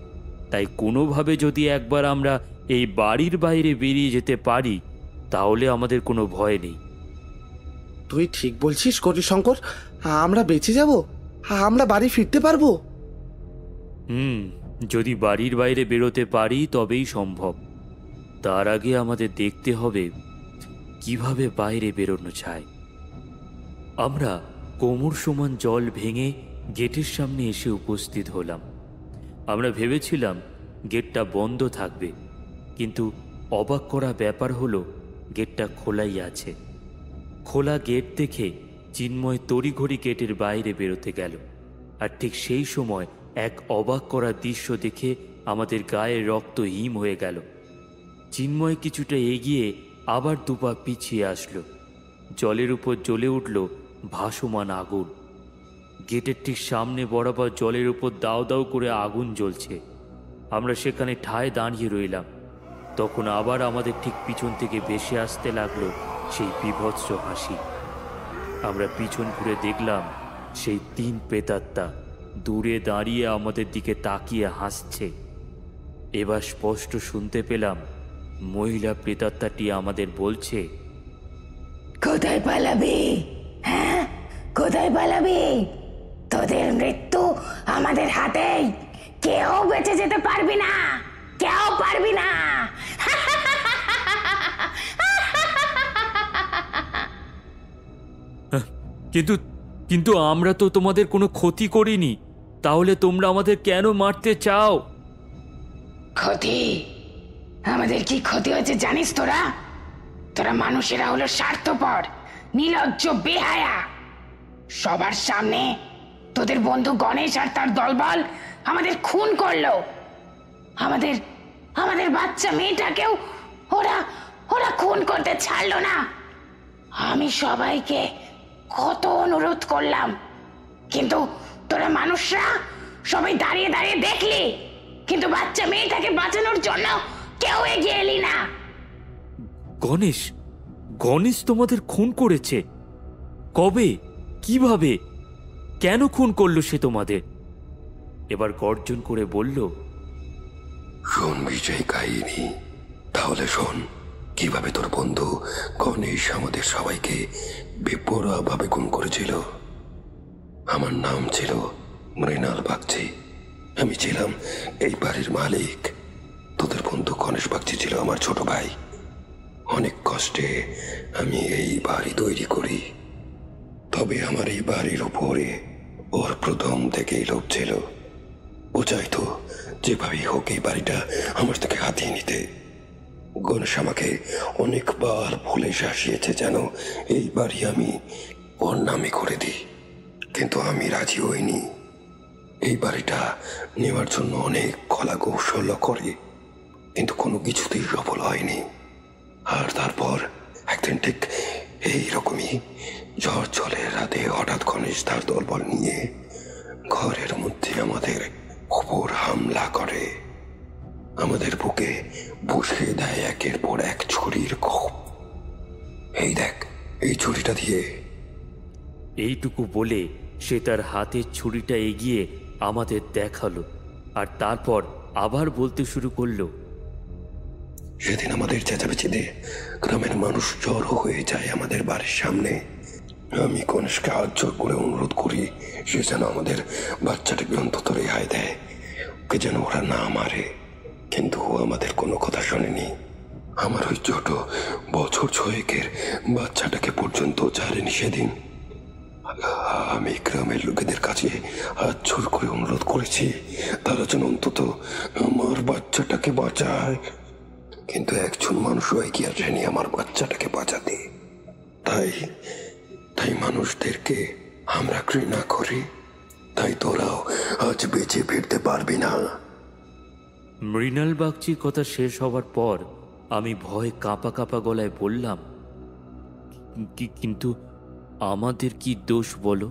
Speaker 5: তাই কোনোভাবে যদি একবার আমরা এই বাড়ির বাইরে বেরিয়ে যেতে পারি, তাহলে আমাদের কোনো ভয় নেই।
Speaker 8: তুই ঠিক বলছিস গৌরীশঙ্কর, আমরা বেঁচে যাব, আমরা বাড়ি ফিরতে পারবো।
Speaker 5: যদি বাড়ির বাইরে বেরোতে পারি তবেই সম্ভব। তার আগে আমাদের দেখতে হবে কিভাবে বাইরে বেরোনো যায়। আমরা কোমর সমান জল ভেঙে গেটের সামনে এসে উপস্থিত হলাম। আমরা ভেবেছিলাম গেটটা বন্ধ থাকবে, কিন্তু অবাক করা ব্যাপার হলো গেটটা খোলাই আছে। খোলা গেট দেখে চিন্ময় তড়িঘড়ি গেটের বাইরে বেরোতে গেল। আর ঠিক সেই সময় এক অবাক করা দৃশ্য দেখে আমাদের গায়ে রক্ত হিম হয়ে গেল। চিন্ময় কিছুটা এগিয়ে আবার দুপা পিছিয়ে আসলো। জলের উপর জ্বলে উঠল ভাসমান আগুন। গেটের ঠিক সামনে বরাবর জলের উপর দাউ দাউ করে আগুন জ্বলছে। আমরা সেখানে ঠায় দাঁড়িয়ে রইলাম। তখন আবার আমাদের ঠিক পিছন থেকে ভেসে আসতে লাগলো সেই বীভৎস হাসি। আমরা পিছন ঘুরে দেখলাম সেই 3 প্রেতাত্মা দূরে দাঁড়িয়ে আমাদের দিকে তাকিয়ে হাসছে। এবার স্পষ্ট শুনতে পেলাম মহিলা প্রেতাত্মাটি আমাদের বলছে,
Speaker 9: কোথায় পালাবি? হ্যাঁ, কোথায় পালাবি? তোদের মৃত্যু আমাদের হাতেই, কেউ বেঁচে যেতে পারবি না, কেউ পারবি না।
Speaker 5: কিন্তু আমরা তো তোমাদের কোনো ক্ষতি করিনি, তাহলে তোমরা আমাদের কেন মারতে চাও?
Speaker 9: ক্ষতি? আমাদের কি ক্ষতি হয়েছে জানিস তোরা? তোরা মানুষেরা হলো স্বার্থপর, নির্লজ্জ, বেহায়া। সবার সামনে তোদের বন্ধু গণেশ আর তার দলবল আমাদের খুন করলো। আমাদের বাচ্চা মেয়েটাকেও ওরা খুন করতে ছাড়লো না। আমি সবাইকে কত অনুরোধ করলাম, কিন্তু তোরা মানুষরা সবাই দাঁড়িয়ে দাঁড়িয়ে দেখলি, কিন্তু বাচ্চা মেয়েটাকে বাঁচানোর জন্য কেউ এগিয়ে এলি না।
Speaker 5: গণেশ তোমাদের খুন করেছে? কবে, কিভাবে, কেন খুন করলো সে তোমাদের? এবার গর্জন করে বলল,
Speaker 10: শোন বিজয় কাহিনী, তাহলে শোন কিভাবে তোর বন্ধু গণেশ আমাদের সবাইকে বেপরোয়াভাবে খুন করেছিল। আমার নাম ছিল মৃণাল বাগচি, আমি ছিলাম এই বাড়ির মালিক। তোদের বন্ধু গণেশ বাগচি ছিল আমার ছোট ভাই। অনেক কষ্টে আমি এই বাড়ি তৈরি করি, তবে আমার এই বাড়ির উপরে ওর প্রথম থেকেই লোভ ছিল। ও চাইতো যেভাবেই হোক এই বাড়িটা আমার থেকে হাতিয়ে নিতে। গণেশ আমাকে অনেকবার বলে শাসিয়েছে যেন এই বাড়ি আমি ওর নামে করে দিই, কিন্তু আমি রাজি হইনি। এই বাড়িটা নেওয়ার জন্য অনেক কলা কৌশল করে, কিন্তু কোনো কিছুতেই সফল হয়নি। আর তারপর একদিন ঠিক এইরকমই ঝড় জলের রাতে হঠাৎ গণেশ তার দলবল নিয়ে ঘরের মধ্যে আমাদের উপর হামলা করে। আমাদের বুকে বসিয়ে দেয় একের পর এক ছুরির কোপ। এই দেখ, এই ছুরিটা দিয়ে।
Speaker 5: এইটুকু বলে সে তার হাতের ছুরিটা এগিয়ে আমাদের দেখালো, আর তারপর আবার বলতে শুরু করলো,
Speaker 10: সেদিন আমাদের চেঁচামেচিতে গ্রামের মানুষ জড়ো হয়ে যায় আমাদের বাড়ির সামনে। আমি গণেশকে হাত জোর করে অনুরোধ করি সে যেন আমাদের বাচ্চাটাকে অন্তত রেহাই দেয়, ওকে যেন ওরা না মারে। কিন্তু ও আমাদের কোনো কথা শোনেনি। আমার ওই ছোট বছর 6 বাচ্চাটাকে পর্যন্ত ছাড়েনি সেদিন। আমি গ্রামের লোকেদের কাছে হাত জোর করে অনুরোধ করেছি তারা যেন অন্তত আমার বাচ্চাটাকে বাঁচায়, কিন্তু একজন মানুষও এগিয়ে আসেনি আমার বাচ্চাটাকে বাঁচাতে। তাই মানুষদেরকে আমরা ঘৃণা করি। তাই তোরাও আজ বেঁচে ফিরতে পারবি না।
Speaker 5: মৃণাল বাগচির কথা শেষ হবার পর আমি ভয়ে কাঁপা কাঁপা গলায় বললাম, কিন্তু আমাদের কি দোষ বলো?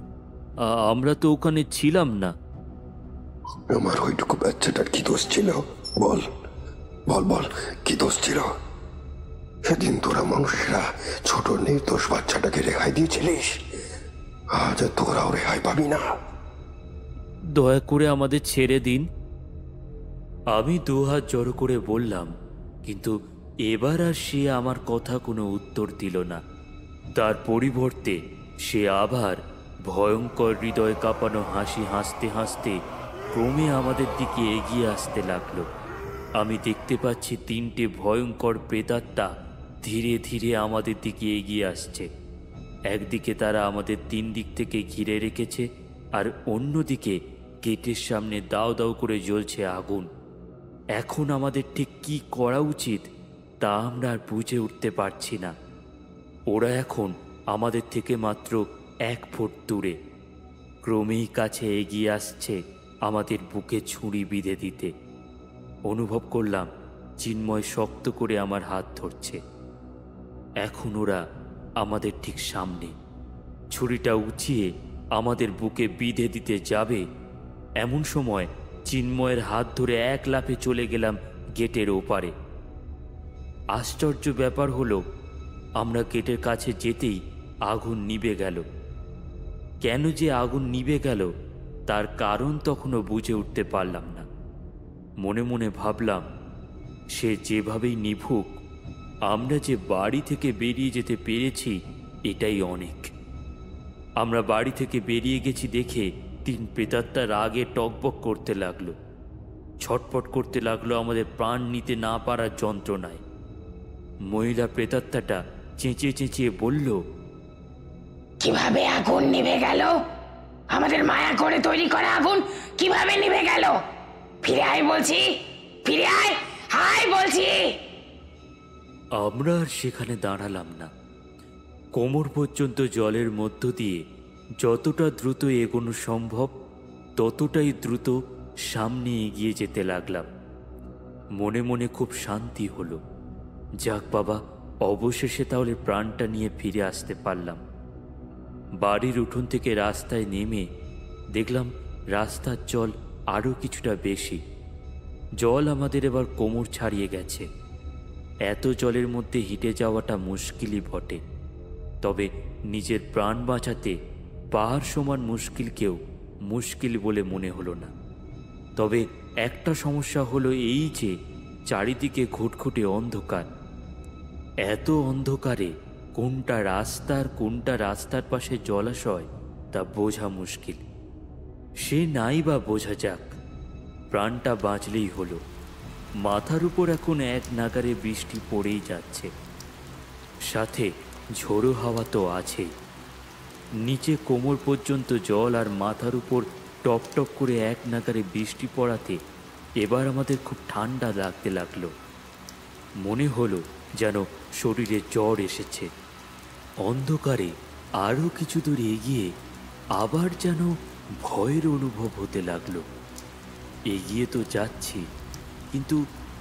Speaker 5: আমরা তো ওখানে ছিলাম না।
Speaker 10: আমার ওইটুকু বাচ্চাটার কি দোষ ছিল? বল বল বল, কি দোষ ছিল? সেদিন তোরা মানুষেরা ছোট নির্দোষ বাচ্চাটাকে রেহাই দিয়েছিলিস, আজ তোরাও রেহাই পাবি না।
Speaker 5: দয়া করে আমাদের ছেড়ে দিন। আমি দুহাত জড়ো করে বললাম, কিন্তু এবার আর সে আমার কথা কোনো উত্তর দিল না। তার পরিবর্তে সে আবার ভয়ঙ্কর হৃদয় কাঁপানো হাসি হাসতে হাসতে ক্রমে আমাদের দিকে এগিয়ে আসতে লাগলো। আমি দেখতে পাচ্ছি 3টে ভয়ঙ্কর প্রেতাত্মা ধীরে ধীরে আমাদের দিকে এগিয়ে আসছে। একদিকে তারা আমাদের 3 দিক থেকে ঘিরে রেখেছে, আর অন্যদিকে গেটের সামনে দাও দাও করে জ্বলছে আগুন। এখন আমাদের ঠিক কি করা উচিত তা আমরা আর বুঝে উঠতে পারছি না। ওরা এখন আমাদের থেকে মাত্র 1 ফুট দূরে, ক্রমেই কাছে এগিয়ে আসছে আমাদের বুকে ছুরি বিঁধে দিতে। অনুভব করলাম চিন্ময় শক্ত করে আমার হাত ধরছে। এখন ওরা আমাদের ঠিক সামনে, ছুরিটা উঁচিয়ে আমাদের বুকে বিঁধে দিতে যাবে। এমন সময় চিন্ময়ের হাত ধরে 1 লাফে চলে গেলাম গেটের ওপারে। আশ্চর্য ব্যাপার হলো, আমরা গেটের কাছে যেতেই আগুন নিভে গেল। কেন যে আগুন নিভে গেল তার কারণ তখনও বুঝে উঠতে পারলাম না। মনে মনে ভাবলাম, সে যেভাবেই নিভুক, আমরা যে বাড়ি থেকে বেরিয়ে যেতে পেরেছি এটাই অনেক। আমরা বাড়ি থেকে বেরিয়ে গেছি দেখে 3 প্রেতাত্মা রাগে টকবক করতে লাগলো, ছটফট করতে লাগলো আমাদের প্রাণ নিতে না পারার যন্ত্রণায়। মহিলা প্রেতাত্মাটা চেঁচিয়ে চেঁচিয়ে বলল,
Speaker 9: কিভাবে আগুন নিভে গেল? আমাদের মায়া করে তৈরি করা আগুন কিভাবে নিভে গেল? ফিরে আয় বলছি, ফিরে আয়, হায় বলছি।
Speaker 5: আমরা আর সেখানে দাঁড়ালাম না। কোমর পর্যন্ত জলের মধ্য দিয়ে যতটা দ্রুত এগোনো সম্ভব ততটাই দ্রুত সামনে এগিয়ে যেতে লাগলাম। মনে মনে খুব শান্তি হলো। যাক বাবা, অবশেষে তাহলে প্রাণটা নিয়ে ফিরে আসতে পারলাম। বাড়ির উঠোন থেকে রাস্তায় নেমে দেখলাম রাস্তার জল আরও কিছুটা বেশি। জল আমাদের এবার কোমর ছাড়িয়ে গেছে। এত জলের মধ্যে হেঁটে যাওয়াটা মুশকিলই বটে, তবে নিজের প্রাণ বাঁচাতে পাহাড় সমান মুশকিলকেও মুশকিল বলে মনে হলো না। তবে একটা সমস্যা হলো এই যে চারিদিকে ঘুটঘুটে অন্ধকার। এত অন্ধকারে কোনটা রাস্তার কোনটা রাস্তার পাশে জলাশয় তা বোঝা মুশকিল। সে নাই বা বোঝা যাক, প্রাণটা বাঁচলেই হলো। মাথার উপর এখন 1 নাগারে বৃষ্টি পড়েই যাচ্ছে, সাথে ঝোড়ো হাওয়া তো আছেই। নিচে কোমর পর্যন্ত জল আর মাথার উপর টপ টপ করে 1 নাগারে বৃষ্টি পড়াতে এবার আমাদের খুব ঠান্ডা লাগতে লাগলো। মনে হলো যেন শরীরে জ্বর এসেছে। অন্ধকারে আরও কিছু দূর এগিয়ে আবার যেন ভয়ের অনুভব হতে লাগলো। এগিয়ে তো যাচ্ছি, কিন্তু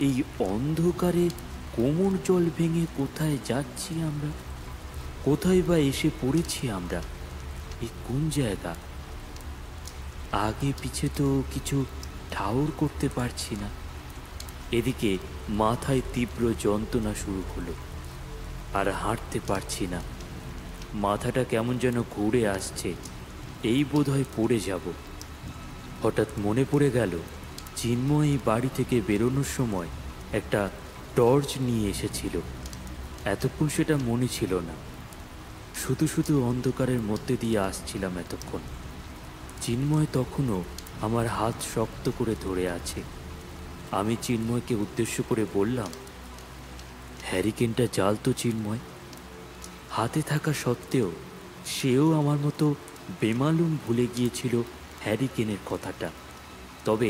Speaker 5: এই অন্ধকারে কোমর জল ভেঙে কোথায় যাচ্ছি আমরা? কোথায় বা এসে পড়েছি আমরা? এই কোন জায়গা? আগে পিছে তো কিছু ঠাউর করতে পারছি না। এদিকে মাথায় তীব্র যন্ত্রণা শুরু হলো, আর হাঁটতে পারছি না। মাথাটা কেমন যেন ঘুরে আসছে, এই বোধহয় পড়ে যাব। হঠাৎ মনে পড়ে গেল চিন্ময় এই বাড়ি থেকে বেরোনোর সময় একটা টর্চ নিয়ে এসেছিল। এতক্ষণ সেটা মনে ছিল না, শুধু শুধু অন্ধকারের মধ্যে দিয়ে আসছিলাম এতক্ষণ। চিন্ময় তখনও আমার হাত শক্ত করে ধরে আছে। আমি চিন্ময়কে উদ্দেশ্য করে বললাম, হ্যারিকেনটা জ্বাল তো চিন্ময়। হাতে থাকা সত্ত্বেও সেও আমার মতো বেমালুম ভুলে গিয়েছিল হ্যারিকেনের কথাটা। তবে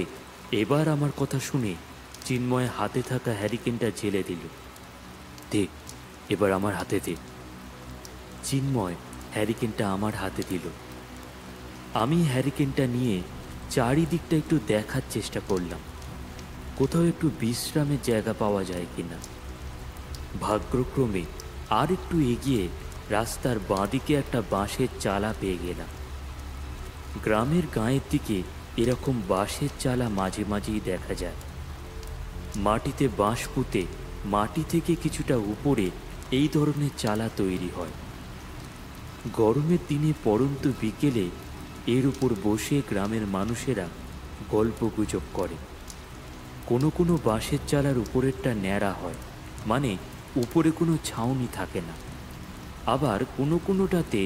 Speaker 5: এবার আমার কথা শুনে চিন্ময় হাতে থাকা হ্যারিকেনটা জেলে দিল। দে, এবার আমার হাতে দে। চিন্ময় হ্যারিকেনটা আমার হাতে দিল। আমি হ্যারিকেনটা নিয়ে চারিদিকটা একটু দেখার চেষ্টা করলাম, কোথাও একটু বিশ্রামের জায়গা পাওয়া যায় কিনা। ভাগ্যক্রমে আর একটু এগিয়ে রাস্তার বাঁদিকে একটা বাঁশের চালা পেয়ে গেলাম। গ্রামের গাঁয়ের দিকে এরকম বাঁশের চালা মাঝে মাঝেই দেখা যায়। মাটিতে বাঁশ পুঁতে মাটি থেকে কিছুটা উপরে এই ধরনের চালা তৈরি হয়। গরমের দিনে পড়ন্ত বিকেলে এর উপর বসে গ্রামের মানুষেরা গল্পগুজব করে। কোনো কোনো বাঁশের চালার উপরেরটা ন্যাড়া হয়, মানে উপরে কোনো ছাউনি থাকে না। আবার কোনো কোনোটাতে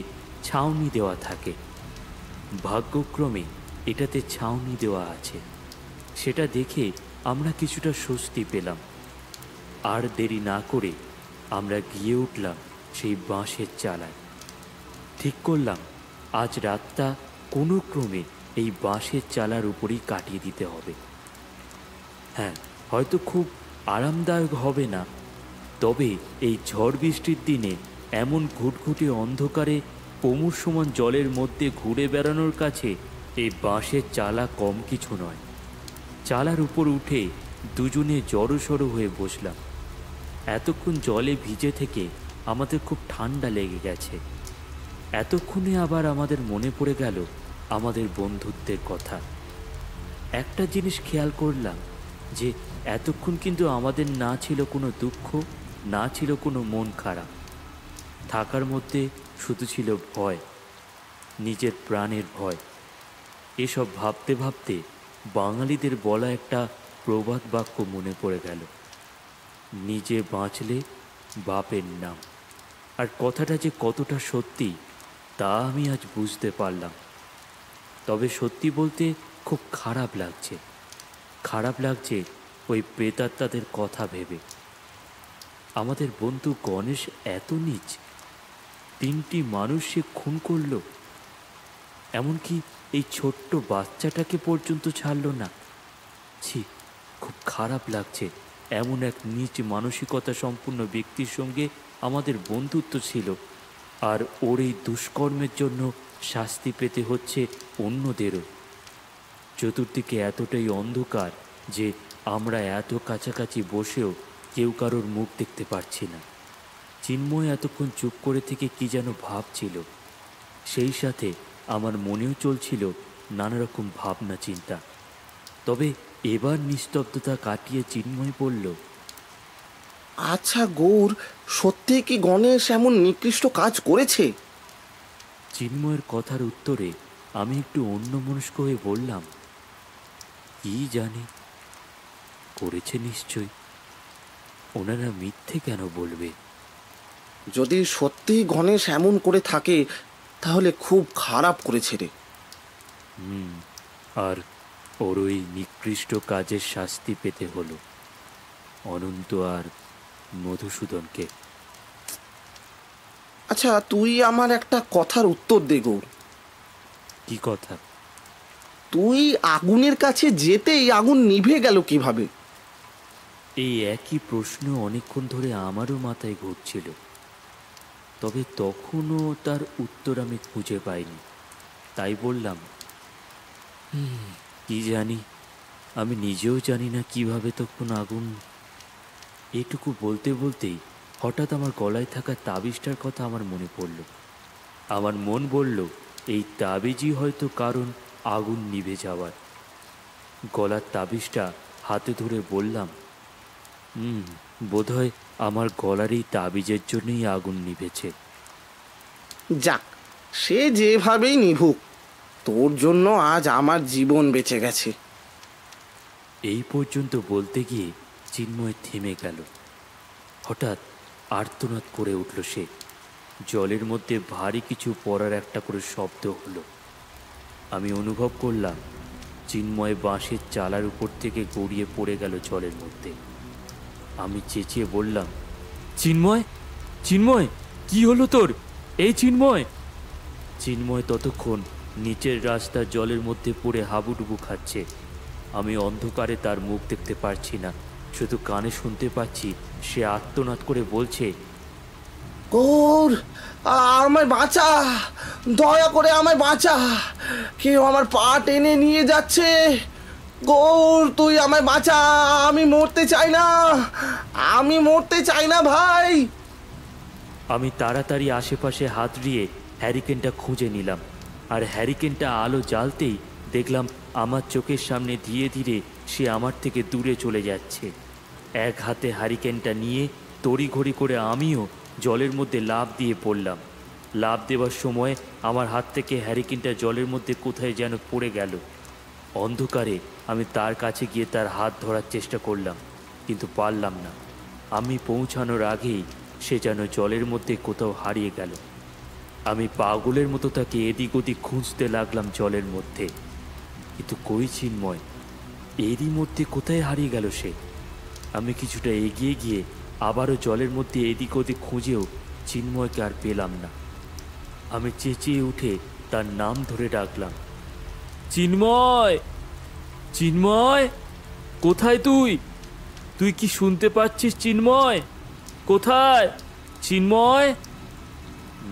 Speaker 5: ছাউনি দেওয়া থাকে। ভাগ্যক্রমে এটাতে ছাউনি দেওয়া আছে। সেটা দেখে আমরা কিছুটা স্বস্তি পেলাম। আর দেরি না করে আমরা গিয়ে উঠলাম সেই বাঁশের চালায়। ঠিক করলাম আজ রাতটা কোনো ক্রমে এই বাঁশের চালার উপরেই কাটিয়ে দিতে হবে। হ্যাঁ, হয়তো খুব আরামদায়ক হবে না, তবে এই ঝড় বৃষ্টির দিনে এমন ঘুটঘুটে অন্ধকারে কোমর সমান জলের মধ্যে ঘুরে বেড়ানোর কাছে এই বাঁশের চালা কম কিছু নয়। চালার উপর উঠে দুজনে জড়সড় হয়ে বসলাম। এতক্ষণ জলে ভিজে থেকে আমাদের খুব ঠান্ডা লেগে গেছে। এতক্ষণে আবার আমাদের মনে পড়ে গেল আমাদের বন্ধুত্বের কথা। একটা জিনিস খেয়াল করলাম যে এতক্ষণ কিন্তু আমাদের না ছিল কোনো দুঃখ, না ছিল কোনো মন খারাপ। থাকার মধ্যে শুধু ছিল ভয়, নিজের প্রাণের ভয়। এসব ভাবতে ভাবতে বাঙালিদের বলা একটা প্রবাদ বাক্য মনে পড়ে গেল, নিজে বাঁচলে বাপের নাম। আর কথাটা যে কতটা সত্যি তা আমি আজ বুঝতে পারলাম। তবে সত্যি বলতে খুব খারাপ লাগছে। খারাপ লাগছে ওই প্রেতাত্মাদের কথা ভেবে। আমাদের বন্ধু গণেশ এত নীচ, 3টি মানুষ সে খুন করল, এমনকি এই ছোট্ট বাচ্চাটাকে পর্যন্ত ছাড়ল না। ছি, খুব খারাপ লাগছে। এমন এক নীচ মানসিকতা সম্পূর্ণ ব্যক্তির সঙ্গে আমাদের বন্ধুত্ব ছিল, আর ওর এই দুষ্কর্মের জন্য শাস্তি পেতে হচ্ছে অন্যদেরও। চতুর্দিকে এতটাই অন্ধকার যে আমরা এত কাছাকাছি বসেও কেউ কারোর মুখ দেখতে পারছি না। চিন্ময় এতক্ষণ চুপ করে থেকে কি যেন ভাবছিল, সেই সাথে আমার মনেও চলছিল নানা রকম ভাবনা চিন্তা। তবে এবার নিস্তব্ধতা কাটিয়ে চিন্ময় বলল,
Speaker 8: আচ্ছা গৌর, সত্যি কি গণেশ এমন নিকৃষ্ট কাজ করেছে?
Speaker 5: চিন্ময়ের কথার উত্তরে আমি একটু অন্যমনস্ক হয়ে বললাম, কি জানি, করেছে নিশ্চয়। ওনারা মিথ্যে কেন বলবে?
Speaker 8: যদি সত্যি গণেশ এমন করে থাকে তাহলে খুব খারাপ করেছে রে।
Speaker 5: আর ওর ওই নিকৃষ্ট কাজের শাস্তি পেতে হলো অনন্ত আর মধুসূদনকে।
Speaker 8: আচ্ছা, তুই আমার একটা কথার উত্তর দে গৌর।
Speaker 5: কি কথা?
Speaker 8: তুই আগুনের কাছে যেতেই আগুন নিভে গেল কিভাবে?
Speaker 5: এই একই প্রশ্ন অনেকক্ষণ ধরে আমারও মাথায় ঘুরছিল, তবে তখনও তার উত্তর আমি খুঁজে পাইনি। তাই বললাম, কি জানি, আমি নিজেও জানি না কিভাবে তখন আগুন। এটুকু বলতে বলতেই হঠাৎ আমার গলায় থাকা তাবিজটার কথা আমার মনে পড়ল। আমার মন বলল এই তাবিজই হয়তো কারণ আগুন নিভে যাওয়ার। গলার তাবিজটা হাতে ধরে বললাম, বোধহয় আমার গলার এই তাবিজের জন্যই আগুন নিভেছে।
Speaker 8: যাক, সে যেভাবেই নিভুক, তোর জন্য আজ আমার জীবন বেঁচে গেছে।
Speaker 5: এই পর্যন্ত বলতে গিয়ে চিন্ময় থেমে গেল। হঠাৎ আর্তনাদ করে উঠল সে। জলের মধ্যে ভারী কিছু পড়ার একটা করে শব্দ হলো। আমি অনুভব করলাম চিন্ময় বাঁশের চালার উপর থেকে গড়িয়ে পড়ে গেল জলের মধ্যে। আমি চেঁচিয়ে বললাম, চিন্ময়, চিন্ময়, কি হলো তোর? এই চিন্ময়! চিন্ময় ততক্ষণ নিচের রাস্তার জলের মধ্যে পড়ে হাবুডুবু খাচ্ছে। আমি অন্ধকারে তার মুখ দেখতে পারছি না, শুধু কানে শুনতে পাচ্ছি সে আর্তনাদ করে বলছে,
Speaker 8: গৌর, আমায় বাঁচা, দয়া করে আমায় বাঁচা, কেউ আমার পা টেনে নিয়ে যাচ্ছে। গৌর, তুই আমায় বাঁচা, আমি মরতে চাই না, আমি মরতে চাই না ভাই।
Speaker 5: আমি তাড়াতাড়ি আশেপাশে হাত দিয়ে হ্যারিকেনটা খুঁজে নিলাম, আর হ্যারিকেনটা আলো জ্বালতেই দেখলাম আমার চোখের সামনে ধীরে ধীরে সে আমার থেকে দূরে চলে যাচ্ছে। এক হাতে হ্যারিকেনটা নিয়ে তড়িঘড়ি করে আমিও জলের মধ্যে লাফ দিয়ে পড়লাম। লাফ দেওয়ার সময় আমার হাত থেকে হ্যারিকেনটা জলের মধ্যে কোথায় যেন পড়ে গেল। অন্ধকারে আমি তার কাছে গিয়ে তার হাত ধরার চেষ্টা করলাম, কিন্তু পারলাম না। আমি পৌঁছানোর আগেই সে যেন জলের মধ্যে কোথাও হারিয়ে গেল। আমি পাগলের মতো তাকে এদিক ওদিক খুঁজতে লাগলাম জলের মধ্যে, কিন্তু কই চিন্ময়? এরই মধ্যে কোথায় হারিয়ে গেল সে? আমি কিছুটা এগিয়ে গিয়ে আবারও জলের মধ্যে এদিক ওদিক খুঁজেও চিন্ময়কে আর পেলাম না। আমি চেঁচিয়ে উঠে তার নাম ধরে ডাকলাম, চিন্ময়, চিন্ময়, কোথায় তুই? তুই কি শুনতে পাচ্ছিস চিন্ময়? কোথায় চিন্ময়?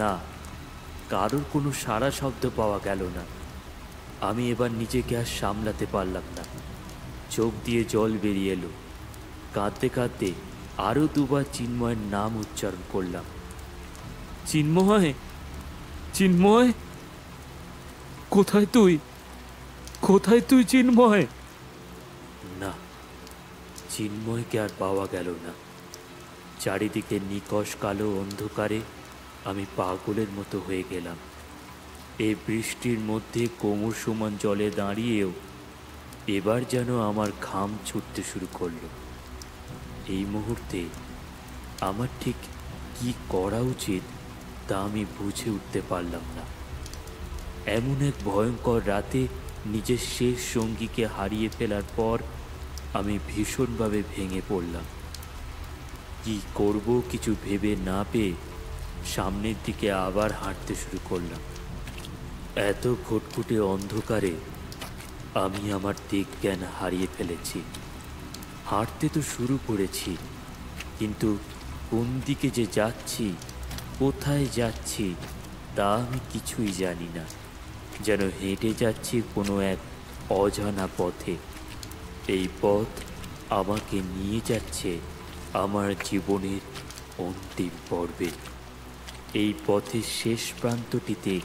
Speaker 5: না, কারোর কোনো সাড়া শব্দ পাওয়া গেল না। আমি এবার নিজেকে আর সামলাতে পারলাম না। চোখ দিয়ে জল বেরিয়ে এলো। কাঁদতে কাঁদতে আরও দুবার চিন্ময়ের নাম উচ্চারণ করলাম, চিন্ময়, চিন্ময়, কোথায় তুই? কোথায় তুই চিন্ময়? না, চিন্ময়কে আর পাওয়া গেল না। চারিদিকে নিকষ কালো অন্ধকারে আমি পাগলের মতো হয়ে গেলাম। এই বৃষ্টির মধ্যে কোমর সমান জলে দাঁড়িয়েও এবার যেন আমার ঘাম ছুটতে শুরু করলো। এই মুহূর্তে আমার ঠিক কি করা উচিত তা আমি বুঝে উঠতে পারলাম না। এমন এক ভয়ঙ্কর রাতে নিজের শেষ সঙ্গীকে হারিয়ে ফেলার পর আমি ভীষণভাবে ভেঙে পড়লাম। কি করব কিছু ভেবে না পেয়ে সামনের দিকে আবার হাঁটতে শুরু করলাম। এত ঘুটঘুটে অন্ধকারে আমি আমার দিক জ্ঞান হারিয়ে ফেলেছি। হাঁটতে তো শুরু করেছি, কিন্তু কোন দিকে যে যাচ্ছি, কোথায় যাচ্ছি তা আমি কিছুই জানি না। যেন হেঁটে যাচ্ছি কোনো এক অজানা পথে। এই পথ আমাকে নিয়ে যাচ্ছে আমার জীবনের অন্তিম পর্বে। এই পথের শেষ প্রান্তটিতে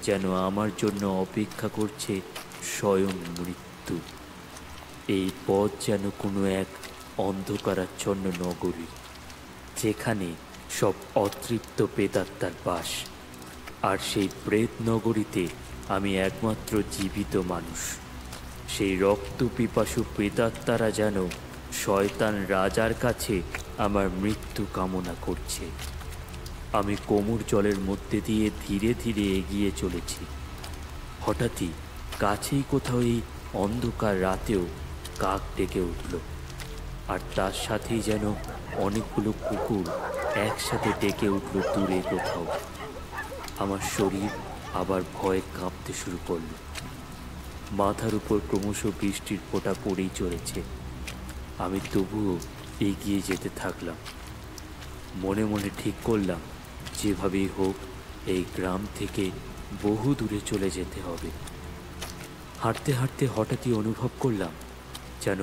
Speaker 5: যেন আমার জন্য অপেক্ষা করছে স্বয়ং মৃত্যু। এই পথ যেন কোনো এক অন্ধকারাচ্ছন্ন নগরী, যেখানে সব অতৃপ্ত প্রেতাত্মার বাস। আর সেই প্রেত নগরীতে আমি একমাত্র জীবিত মানুষ। সেই রক্ত পিপাসু প্রেতাত্মারা যেন শয়তান রাজার কাছে আমার মৃত্যু কামনা করছে। আমি কোমর জলের মধ্যে দিয়ে ধীরে ধীরে এগিয়ে চলেছি। হঠাৎই কাছেই কোথাও এই অন্ধকার রাতেও কাক ডেকে উঠল, আর তার সাথেই যেন অনেকগুলো কুকুর একসাথে ডেকে উঠল দূরে কোথাও। আমার শরীর আবার ভয়ে কাঁপতে শুরু করল। মাথার উপর ক্রমশ বৃষ্টির ফোঁটা পড়েই চলেছে। আমি তবুও এগিয়ে যেতে থাকলাম। মনে মনে ঠিক করলাম যেভাবেই হোক এই গ্রাম থেকে বহু দূরে চলে যেতে হবে। হাঁটতে হাঁটতে হঠাৎই অনুভব করলাম যেন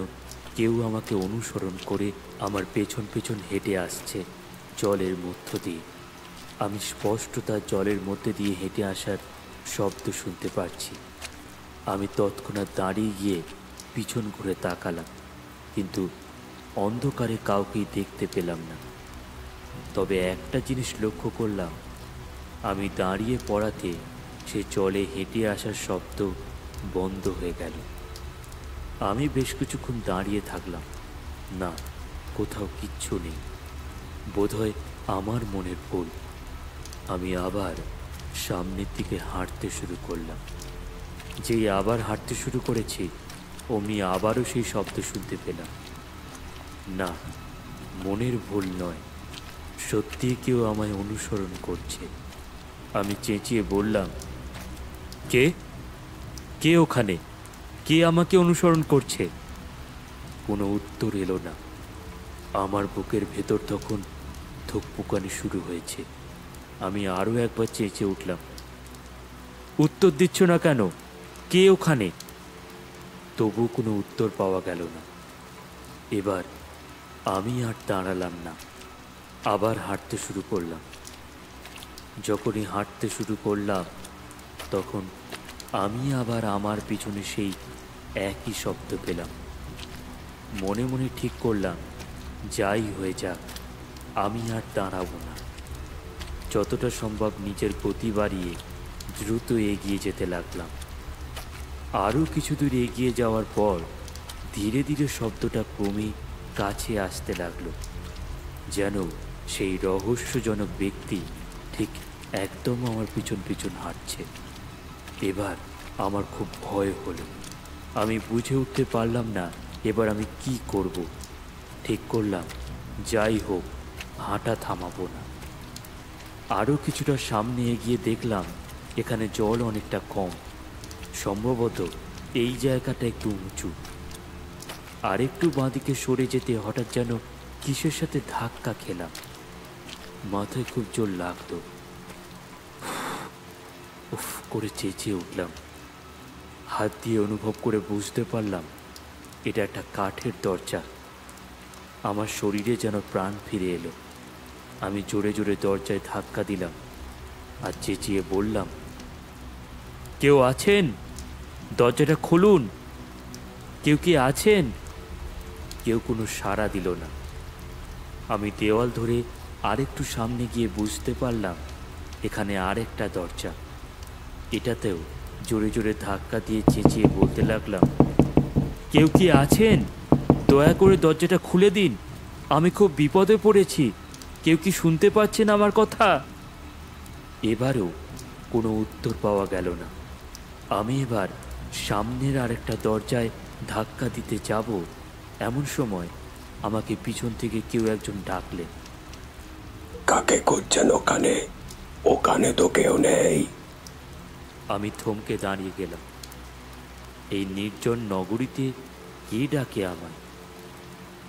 Speaker 5: কেউ আমাকে অনুসরণ করে আমার পেছন পেছন হেঁটে আসছে। জলের মধ্য দিয়ে। আমি স্পষ্ট তার জলের মধ্যে দিয়ে হেঁটে আসার শব্দ শুনতে পারছি। আমি তৎক্ষণাৎ দাঁড়িয়ে গিয়ে পিছন ঘুরে তাকালাম, কিন্তু অন্ধকারে কাউকেই দেখতে পেলাম না। তবে একটা জিনিস লক্ষ্য করলাম, আমি দাঁড়িয়ে পড়াতে সে জলে হেঁটে আসার শব্দ বন্ধ হয়ে গেল। আমি বেশ কিছুক্ষণ দাঁড়িয়ে থাকলাম, না, কোথাও কিচ্ছু নেই। বোধহয় আমার মনের ভুল। আমি আবার সামনের দিকে হাঁটতে শুরু করলাম। যেই আবার হাঁটতে শুরু করেছি, অমনি আবারও সেই শব্দ শুনতে পেলাম। না, মনের ভুল নয়, সত্যি কেউ আমায় অনুসরণ করছে। আমি চেঁচিয়ে বললাম, কে কে ওখানে? কে আমাকে অনুসরণ করছে? কোনো উত্তর এলো না। আমার বুকের ভেতর তখন ধুকপুকানি শুরু হয়েছে। আমি আরও একবার চেঁচিয়ে উঠলাম, উত্তর দিচ্ছ না কেন? কে ওখানে? তবু কোনো উত্তর পাওয়া গেল না। এবার আমি আর দাঁড়ালাম না, আবার হাঁটতে শুরু করলাম। যখনই হাঁটতে শুরু করলাম, তখন আমি আবার আমার পিছনে সেই একই শব্দ পেলাম। মনে মনে ঠিক করলাম, যাই হয়ে যাক, আমি আর দাঁড়াবো না। যতটা সম্ভব নিজের গতি বাড়িয়ে দ্রুত এগিয়ে যেতে লাগলাম। আরও কিছু দূর এগিয়ে যাওয়ার পর ধীরে ধীরে শব্দটা ক্রমেই কাছে আসতে লাগলো, যেন সেই রহস্যজনক ব্যক্তি ঠিক একদম আমার পিছন পিছন হাঁটছে। এবার আমার খুব ভয় হলো। আমি বুঝে উঠতে পারলাম না এবার আমি কি করব। ঠিক করলাম, যাই হোক, হাঁটা থামাবো না। আরও কিছুটা সামনে এগিয়ে দেখলাম এখানে জল অনেকটা কম, সম্ভবত এই জায়গাটা একটু উঁচু। আরেকটু বাঁদিকে সরে যেতে হঠাৎ যেন কিসের সাথে ধাক্কা খেলাম। মাথায় খুব জোর লাগতো। উফ করে চেঁচিয়ে উঠলাম। হাত দিয়ে অনুভব করে বুঝতে পারলাম এটা একটা কাঠের দরজা। আমার শরীরে যেন প্রাণ ফিরে এলো। আমি জোরে জোরে দরজায় ধাক্কা দিলাম আর চেঁচিয়ে বললাম, কেউ আছেন? দরজাটা খুলুন, কেউ কি আছেন? কেউ কোনো সাড়া দিল না। আমি দেওয়াল ধরে আরেকটু সামনে গিয়ে বুঝতে পারলাম এখানে আরেকটা দরজা। এটাতেও জোরে জোরে ধাক্কা দিয়ে চেঁচিয়ে বলতে লাগলাম, কেউ কি আছেন? দয়া করে দরজাটা খুলে দিন, আমি খুব বিপদে পড়েছি। কেউ কি শুনতে পাচ্ছেন আমার কথা? এবারেও কোনো উত্তর পাওয়া গেল না। আমি এবার সামনের আরেকটা দরজায় ধাক্কা দিতে যাব, এমন সময় আমাকে পিছন থেকে কেউ একজন ডাকলেন,
Speaker 10: কাকে খুঁজছেন ওখানে? ওখানে তো কেউ নেই।
Speaker 5: আমি থমকে দাঁড়িয়ে গেলাম। এই নির্জন নগরীতে কে ডাকে আমায়?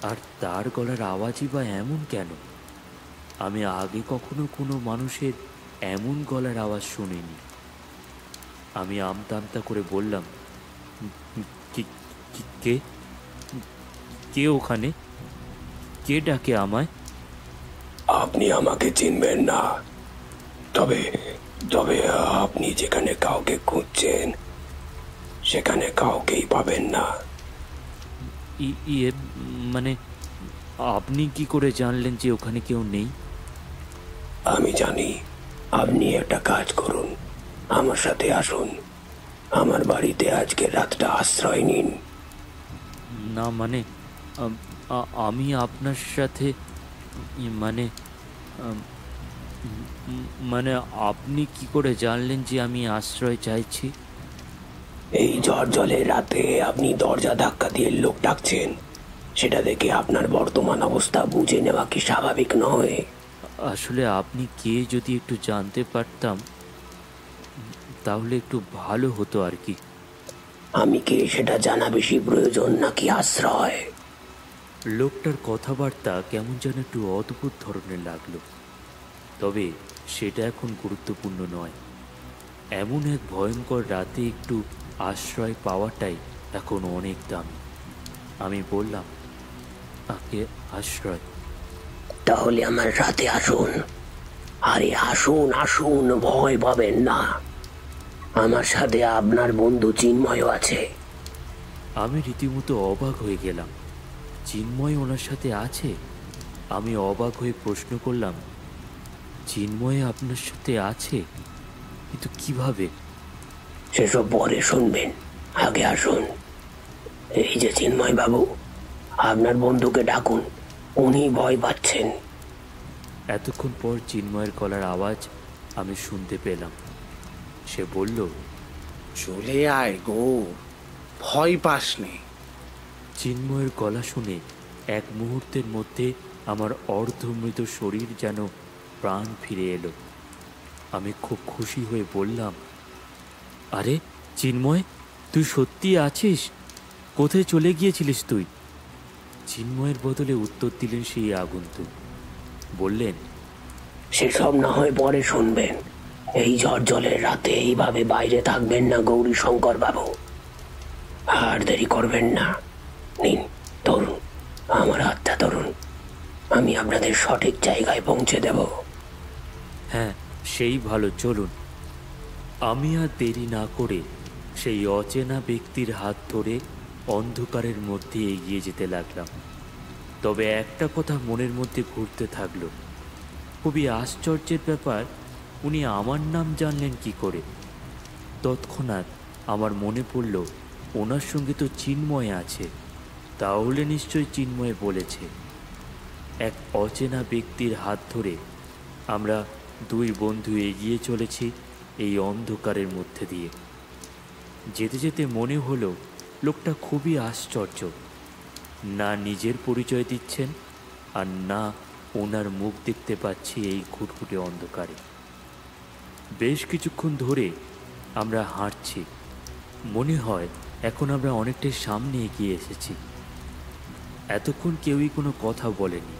Speaker 5: আর তার গলার আওয়াজই বা এমন কেন? আমি আগে কখনো কোনো মানুষের এমন গলার আওয়াজ শুনিনি। আমি আমতা আমতা করে বললাম, কে কে ওখানে? কে ডাকে আমায়?
Speaker 10: আপনি আমাকে চিনবেন না, তবে তবে আপনি যেখানে কাউকে খুঁজছেন সেখানে কাউকেই পাবেন না।
Speaker 5: ইয়ে মানে আপনি কি করে জানলেন যে ওখানে কেউ নেই?
Speaker 10: আমি জানি। আপনি একটা কাজ করুন, আমার সাথে আসুন। আমার বাড়িতে আজকে রাতটা আশ্রয় নিন।
Speaker 5: না মানে আমি আপনার সাথে মানে মানে আপনি কি করে জানলেন যে আমি আশ্রয় চাইছি?
Speaker 10: এই ঝড় জলের রাতে আপনি দরজা ধাক্কা দিয়ে লোক ডাকছেন, সেটা দেখে আপনার বর্তমান অবস্থা বুঝে নেওয়া কি স্বাভাবিক নয়?
Speaker 5: আসলে আপনি কে যদি একটু জানতে পারতাম তাহলে একটু ভালো হতো আর কি।
Speaker 10: আমি কে সেটা জানা বেশি প্রয়োজন নাকি আশ্রয়?
Speaker 5: লোকটার কথাবার্তা কেমন যেন একটু অদ্ভুত ধরনের লাগলো, তবে সেটা এখন গুরুত্বপূর্ণ নয়। এমন এক ভয়ঙ্কর রাতে একটু আশ্রয় পাওয়াটাই এখন অনেক দামি। আমি বললাম, তাকে আশ্রয়?
Speaker 11: তাহলে আমার সাথে আসুন। আরে আসুন আসুন, ভয় পাবেন না। আমার সাথে আপনার বন্ধু চিন্ময় আছে।
Speaker 5: আমি রীতিমতো অবাক হয়ে গেলাম। চিন্ময় ওনার সাথে আছে? আমি অবাক হয়ে প্রশ্ন করলাম, চিন্ময় আপনার সাথে আছে? কিন্তু কিভাবে?
Speaker 11: সেসব পরে শুনবেন, আগে আসুন। এই যে চিন্ময় বাবু, আপনার বন্ধুকে ডাকুন, উনি ভয় পাচ্ছেন।
Speaker 5: এতক্ষণ পর চিন্ময়ের গলার আওয়াজ আমি শুনতে পেলাম। সে বলল,
Speaker 8: চলে আয় গো, ভয় পাস নে।
Speaker 5: চিন্ময়ের গলা শুনে এক মুহূর্তের মধ্যে আমার অর্ধমৃত শরীর যেন প্রাণ ফিরে এলো। আমি খুব খুশি হয়ে বললাম, আরে চিন্ময়, তুই সত্যি আছিস? কোথায় চলে গিয়েছিলিস তুই? চিন্ময়ের বদলে উত্তর দিলেন সেই আগন্তুক। বললেন,
Speaker 11: সেসব না হয় পরে শুনবেন। এই ঝড় জলের রাতে এইভাবে বাইরে থাকবেন না গৌরী শঙ্কর বাবু। আর দেরি করবেন না, নিন ধরুন, আমার হাতটা ধরুন, আমি আপনাদের সঠিক জায়গায় পৌঁছে দেব।
Speaker 5: হ্যাঁ, সেই ভালো, চলুন। আমি আর দেরি না করে সেই অচেনা ব্যক্তির হাত ধরে অন্ধকারের মধ্যে এগিয়ে যেতে লাগলাম। তবে একটা কথা মনের মধ্যে ঘুরতে থাকলো, খুবই আশ্চর্যের ব্যাপার, উনি আমার নাম জানলেন কি করে? তৎক্ষণাৎ আমার মনে পড়ল, ওনার সঙ্গে তো চিন্ময় আছে, তাহলে নিশ্চয় চিন্ময় বলেছে। এক অচেনা ব্যক্তির হাত ধরে আমরা দুই বন্ধু এগিয়ে চলেছি এই অন্ধকারের মধ্যে দিয়ে। যেতে যেতে মনে হলো লোকটা খুবই আশ্চর্য, না নিজের পরিচয় দিচ্ছেন আর না ওনার মুখ দেখতে পাচ্ছি এই ঘুটঘুটে অন্ধকারে। বেশ কিছুক্ষণ ধরে আমরা হাঁটছি, মনে হয় এখন আমরা অনেকটাই সামনে এগিয়ে এসেছি। এতক্ষণ কেউই কোনো কথা বলেনি।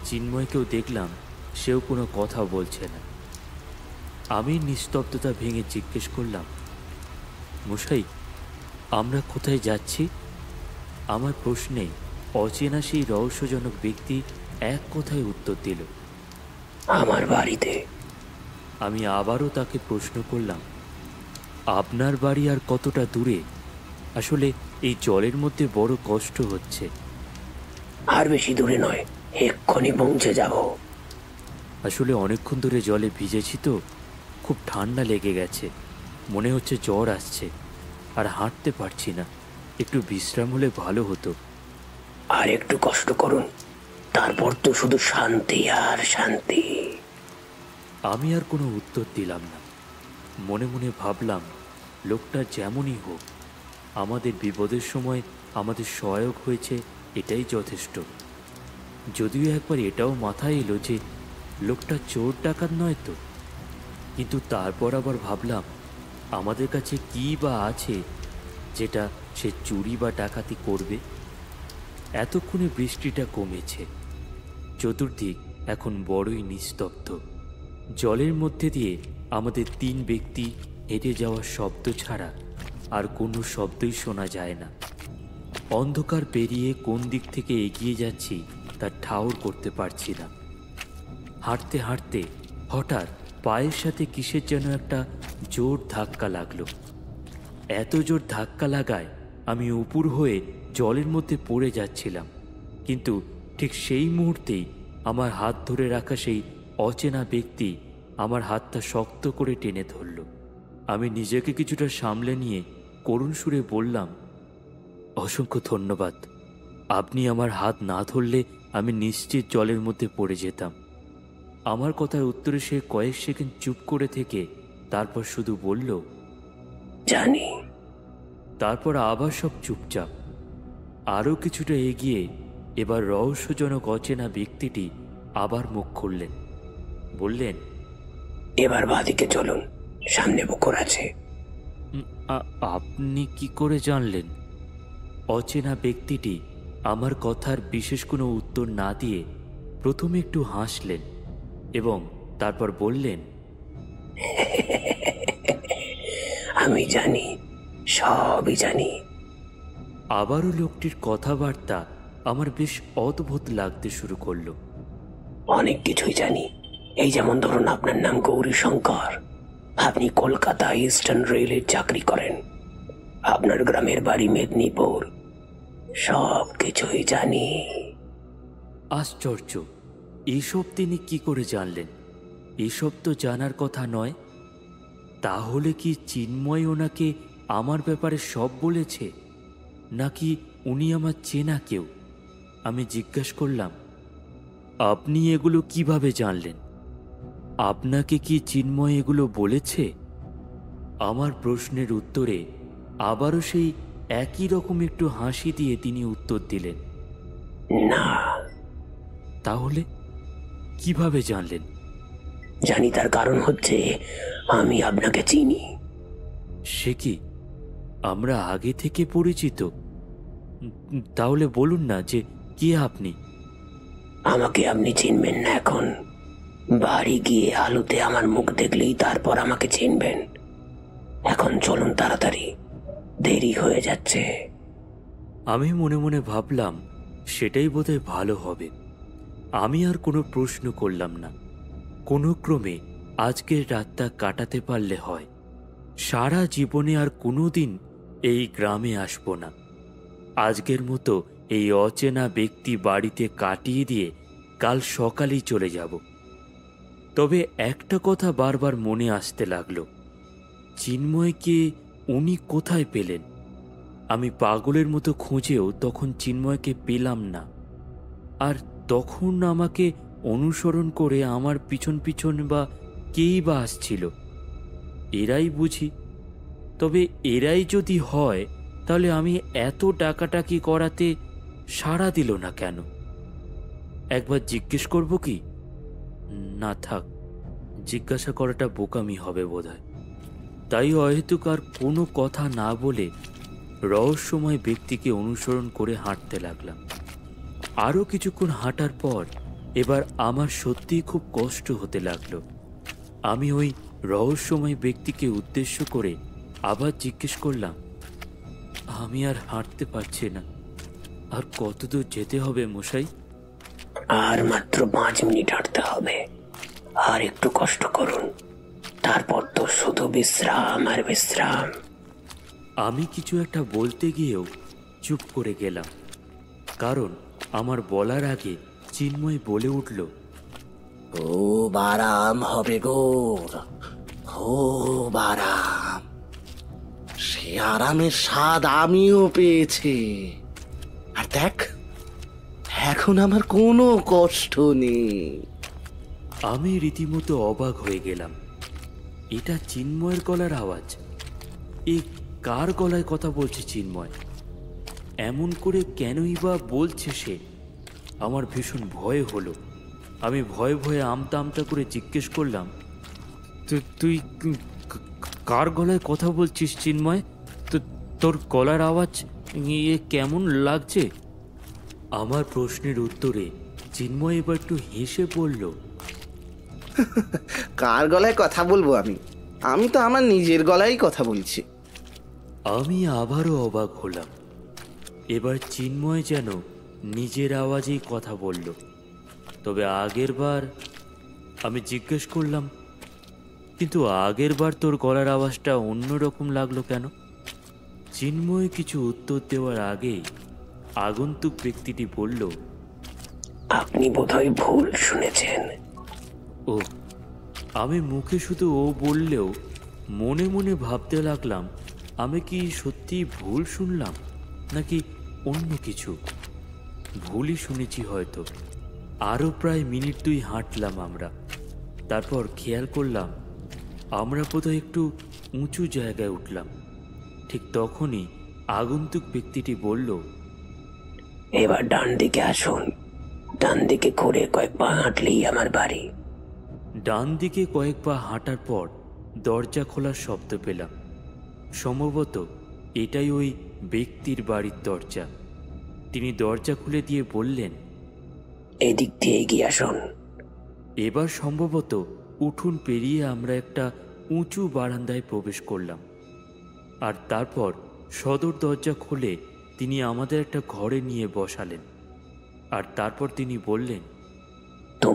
Speaker 5: চিন্ময়কেও দেখলাম, সেও কোনো কথা বলছে না। আমি নিস্তব্ধতা ভেঙে জিজ্ঞেস করলাম, মশাই, আমরা কোথায় যাচ্ছি? আমার প্রশ্নে অচেনা সেই রহস্যজনক ব্যক্তি এক কথায় উত্তর দিল,
Speaker 11: আমার বাড়িতে।
Speaker 5: আমি আবারও তাকে প্রশ্ন করলাম, আপনার বাড়ি আর কতটা দূরে? আসলে এই জলের মধ্যে বড় কষ্ট হচ্ছে।
Speaker 11: আর বেশি দূরে নয়, এক্ষুনি পৌঁছে যাব।
Speaker 5: আসলে অনেকক্ষণ ধরে জলে ভিজেছি তো, খুব ঠান্ডা লেগে গেছে, মনে হচ্ছে জ্বর আসছে, আর হাঁটতে পারছি না। একটু বিশ্রাম হলে ভালো হতো।
Speaker 11: আর একটু কষ্ট করুন, তারপর তো শুধু শান্তি আর শান্তি।
Speaker 5: আমি আর কোনো উত্তর দিলাম না। মনে মনে ভাবলাম, লোকটা যেমনই হোক, আমাদের বিপদের সময় আমাদের সহায়ক হয়েছে, এটাই যথেষ্ট। যদিও একবার এটাও মাথায় এলো যে লোকটা চোর ডাকাত নয় তো, কিন্তু তারপর আবার ভাবলাম, আমাদের কাছে কী বা আছে যেটা সে চুরি বা ডাকাতি করবে? এতক্ষণে বৃষ্টিটা কমেছে, চতুর্দিক এখন বড়ই নিস্তব্ধ। জলের মধ্যে দিয়ে আমাদের তিন ব্যক্তি হেঁটে যাওয়ার শব্দ ছাড়া আর কোনো শব্দই শোনা যায় না। অন্ধকার পেরিয়ে কোন দিক থেকে এগিয়ে যাচ্ছি তা ঠাউর করতে পারছি না। হাঁটতে হাঁটতে হঠাৎ পায়ের সাথে কিসের যেন একটা জোর ধাক্কা লাগলো। এত জোর ধাক্কা লাগায় আমি উপুর হয়ে জলের মধ্যে পড়ে যাচ্ছিলাম, কিন্তু ঠিক সেই মুহূর্তেই আমার হাত ধরে রাখা সেই অচেনা ব্যক্তি আমার হাতটা শক্ত করে টেনে ধরল। আমি নিজেকে কিছুটা সামলে নিয়ে করুণ সুরে বললাম, অসংখ্য ধন্যবাদ। আপনি আমার হাত না ধরলে আমি নিশ্চিত জলের মধ্যে পড়ে যেতাম। আমার কথার উত্তরে সে কয়েক সেকেন্ড চুপ করে থেকে তারপর শুধু বলল,
Speaker 11: জানি।
Speaker 5: তারপর আবার সব চুপচাপ। আরও কিছুটা এগিয়ে এবার রহস্যজনক অচেনা ব্যক্তিটি আবার মুখ খুললেন, বললেন,
Speaker 11: এবার বাদিকে চলুন, সামনে পুকুর আছে।
Speaker 5: আপনি কি করে জানলেন? অচেনা ব্যক্তিটি আমার কথার বিশেষ কোনো উত্তর না দিয়ে প্রথমে একটু হাসলেন এবং তারপর বললেন,
Speaker 11: আমি জানি, সবই জানি।
Speaker 5: আবারও লোকটির কথাবার্তা আমার বেশ অদ্ভুত লাগতে শুরু করলো।
Speaker 11: অনেক কিছুই জানি। এই যেমন ধরুন, আপনার নাম গৌরীশঙ্কর, আপনি কলকাতা ইস্টার্ন রেলের চাকরি করেন, আপনার গ্রামের বাড়ি মেদিনীপুর, সব কিছুই জানি।
Speaker 5: আশ্চর্য, এসব তিনি কি করে জানলেন? এসব তো জানার কথা নয়। তাহলে কি চিন্ময় ওনাকে আমার ব্যাপারে সব বলেছে, নাকি উনি আমার চেনা কেউ? আমি জিজ্ঞাসা করলাম, আপনি এগুলো কিভাবে জানলেন? আপনাকে কি চিন্ময় এগুলো বলেছে? আমার প্রশ্নের উত্তরে আবারও সেই একই রকম একটু হাসি দিয়ে তিনি উত্তর দিলেন,
Speaker 11: না।
Speaker 5: তাহলে কিভাবে জানলেন?
Speaker 11: জানি, তার কারণ হচ্ছে আমি আপনাকে চিনি।
Speaker 5: সে কি, আমরা আগে থেকে পরিচিত? তাহলে বলুন না যে কে আপনি।
Speaker 11: আমাকে আপনি চিনবেন না এখন। বাড়ি গিয়ে আলোতে আমার মুখ দেখলেই তারপর আমাকে চিনবেন। এখন চলুন তাড়াতাড়ি, দেরি হয়ে যাচ্ছে।
Speaker 5: আমি মনে মনে ভাবলাম সেটাই বোধহয় ভালো হবে। আমি আর কোনো প্রশ্ন করলাম না। কোনো ক্রমে আজকের রাতটা কাটাতে পারলে হয়। সারা জীবনে আর কোনোদিন এই গ্রামে আসব না। আজকের মতো এই অচেনা ব্যক্তি বাড়িতে কাটিয়ে দিয়ে কাল সকালেই চলে যাব। তবে একটা কথা বারবার মনে আসতে লাগলো, চিন্ময়কে উনি কোথায় পেলেন? আমি পাগলের মতো খুঁজেও তখন চিন্ময়কে পেলাম না। আর তখন আমাকে অনুসরণ করে আমার পিছন পিছন বা কেই বা আসছিল? এরাই বুঝি। তবে এরাই যদি হয়, তাহলে আমি এত ডাকাটাকি করাতে সাড়া দিল না কেন? একবার জিজ্ঞেস করব কি? না থাক, জিজ্ঞাসা করাটা বোকামি হবে বোধহয়। তাই অহেতুক আর কোনো কথা না বলে রহস্যময় ব্যক্তিকে অনুসরণ করে হাঁটতে লাগলাম। আরও কিছুক্ষণ হাঁটার পর এবার আমার সত্যিই খুব কষ্ট হতে লাগলো। আমি ওই রহস্যময় ব্যক্তিকে উদ্দেশ্য করে আবার জিজ্ঞেস করলাম, আমি আর হাঁটতে পারছি না, আর কত দূর যেতে হবে মশাই?
Speaker 11: আর মাত্র 5 মিনিট হাঁটতে হবে। আর একটু কষ্ট করুন, তারপর তো শুধু বিশ্রাম আর বিশ্রাম।
Speaker 5: আমি কিছু একটা বলতে গিয়েও চুপ করে গেলাম, কারণ আমার বলার আগে চিন্ময় বলে উঠল,
Speaker 8: খুব আরাম হবে গোর, খুব আরাম। সে আরামের স্বাদ আমিও পেয়েছি। আর দেখ, এখন আমার কোনো কষ্ট নেই।
Speaker 5: আমি রীতিমতো অবাক হয়ে গেলাম। এটা চিন্ময়ের গলার আওয়াজ। এ কার গলায় কথা বলছে চিন্ময়? এমন করে কেনই বা বলছে সে? আমার ভীষণ ভয় হলো। আমি ভয়ে ভয়ে আমতা আমতা করে জিজ্ঞেস করলাম, তুই কার গলায় কথা বলছিস চিন্ময়? তোর গলার আওয়াজ কেমন লাগছে? আমার প্রশ্নের উত্তরে চিন্ময় এবার একটু হেসে বলল,
Speaker 8: কার গলায় কথা বলবো আমি? আমি তো আমার নিজের গলায় কথা বলছি।
Speaker 5: আমি আবারও অবাক হলাম। এবার চিন্ময় যেন নিজের আওয়াজেই কথা বলল। তবে আগের বার আমি জিজ্ঞেস করলাম, কিন্তু আগের বার তোর গলার আওয়াজটা অন্যরকম লাগলো কেন? চিন্ময় কিছু উত্তর দেওয়ার আগেই আগন্তুক ব্যক্তিটি বলল,
Speaker 11: আপনি বোধহয় ভুল শুনেছেন।
Speaker 5: ও। আমি মুখে শুধু ও বললেও মনে মনে ভাবতে লাগলাম, আমি কি সত্যি ভুল শুনলাম নাকি অন্য কিছু? ভুলই শুনেছি হয়তো। আরও প্রায় মিনিট 2 হাঁটলাম আমরা। তারপর খেয়াল করলাম আমরা বোধহয় একটু উঁচু জায়গায় উঠলাম। ঠিক তখনই আগন্তুক ব্যক্তিটি বলল,
Speaker 11: এবার ডান দিকে আসুন। ডান দিকে ঘুরে কয়েক পা হাঁটলেই আমার বাড়ি।
Speaker 5: ডান দিকে কয়েক পা হাঁটার পর দরজা খোলার শব্দ পেলাম। সম্ভবত এটাই ওই ব্যক্তির বাড়ির দরজা। তিনি দরজা খুলে দিয়ে বললেন,
Speaker 11: এদিক দিয়ে এগিয়ে আসুন।
Speaker 5: এবার সম্ভবত উঠোন পেরিয়ে আমরা একটা উঁচু বারান্দায় প্রবেশ করলাম। আর তারপর সদর দরজা খুলে তিনি আমাদের একটা ঘরে নিয়ে বসালেন। আর তারপর তিনি বললেন,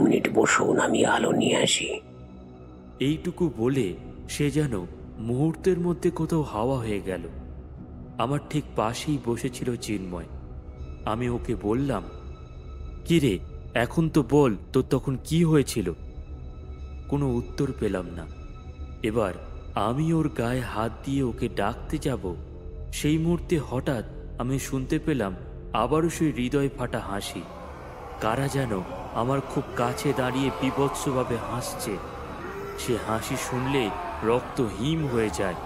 Speaker 11: মিনিট বসুন, আমি আলো নিয়ে আসি।
Speaker 5: এইটুকু বলে সে যেন মুহূর্তের মধ্যে কোথাও হাওয়া হয়ে গেল। আমার ঠিক পাশেই বসেছিল চিন্ময়। আমি ওকে বললাম, কি রে, এখন তো বল, তোর তখন কি হয়েছিল? কোনো উত্তর পেলাম না। এবার আমি ওর গায়ে হাত দিয়ে ওকে ডাকতে যাব, সেই মুহূর্তে হঠাৎ আমি শুনতে পেলাম আবারও সেই হৃদয় ফাটা হাসি। কারা যেন আমার খুব কাছে দাঁড়িয়ে বীভৎসভাবে হাসছে। সে হাসি শুনলে রক্ত হিম হয়ে যায়।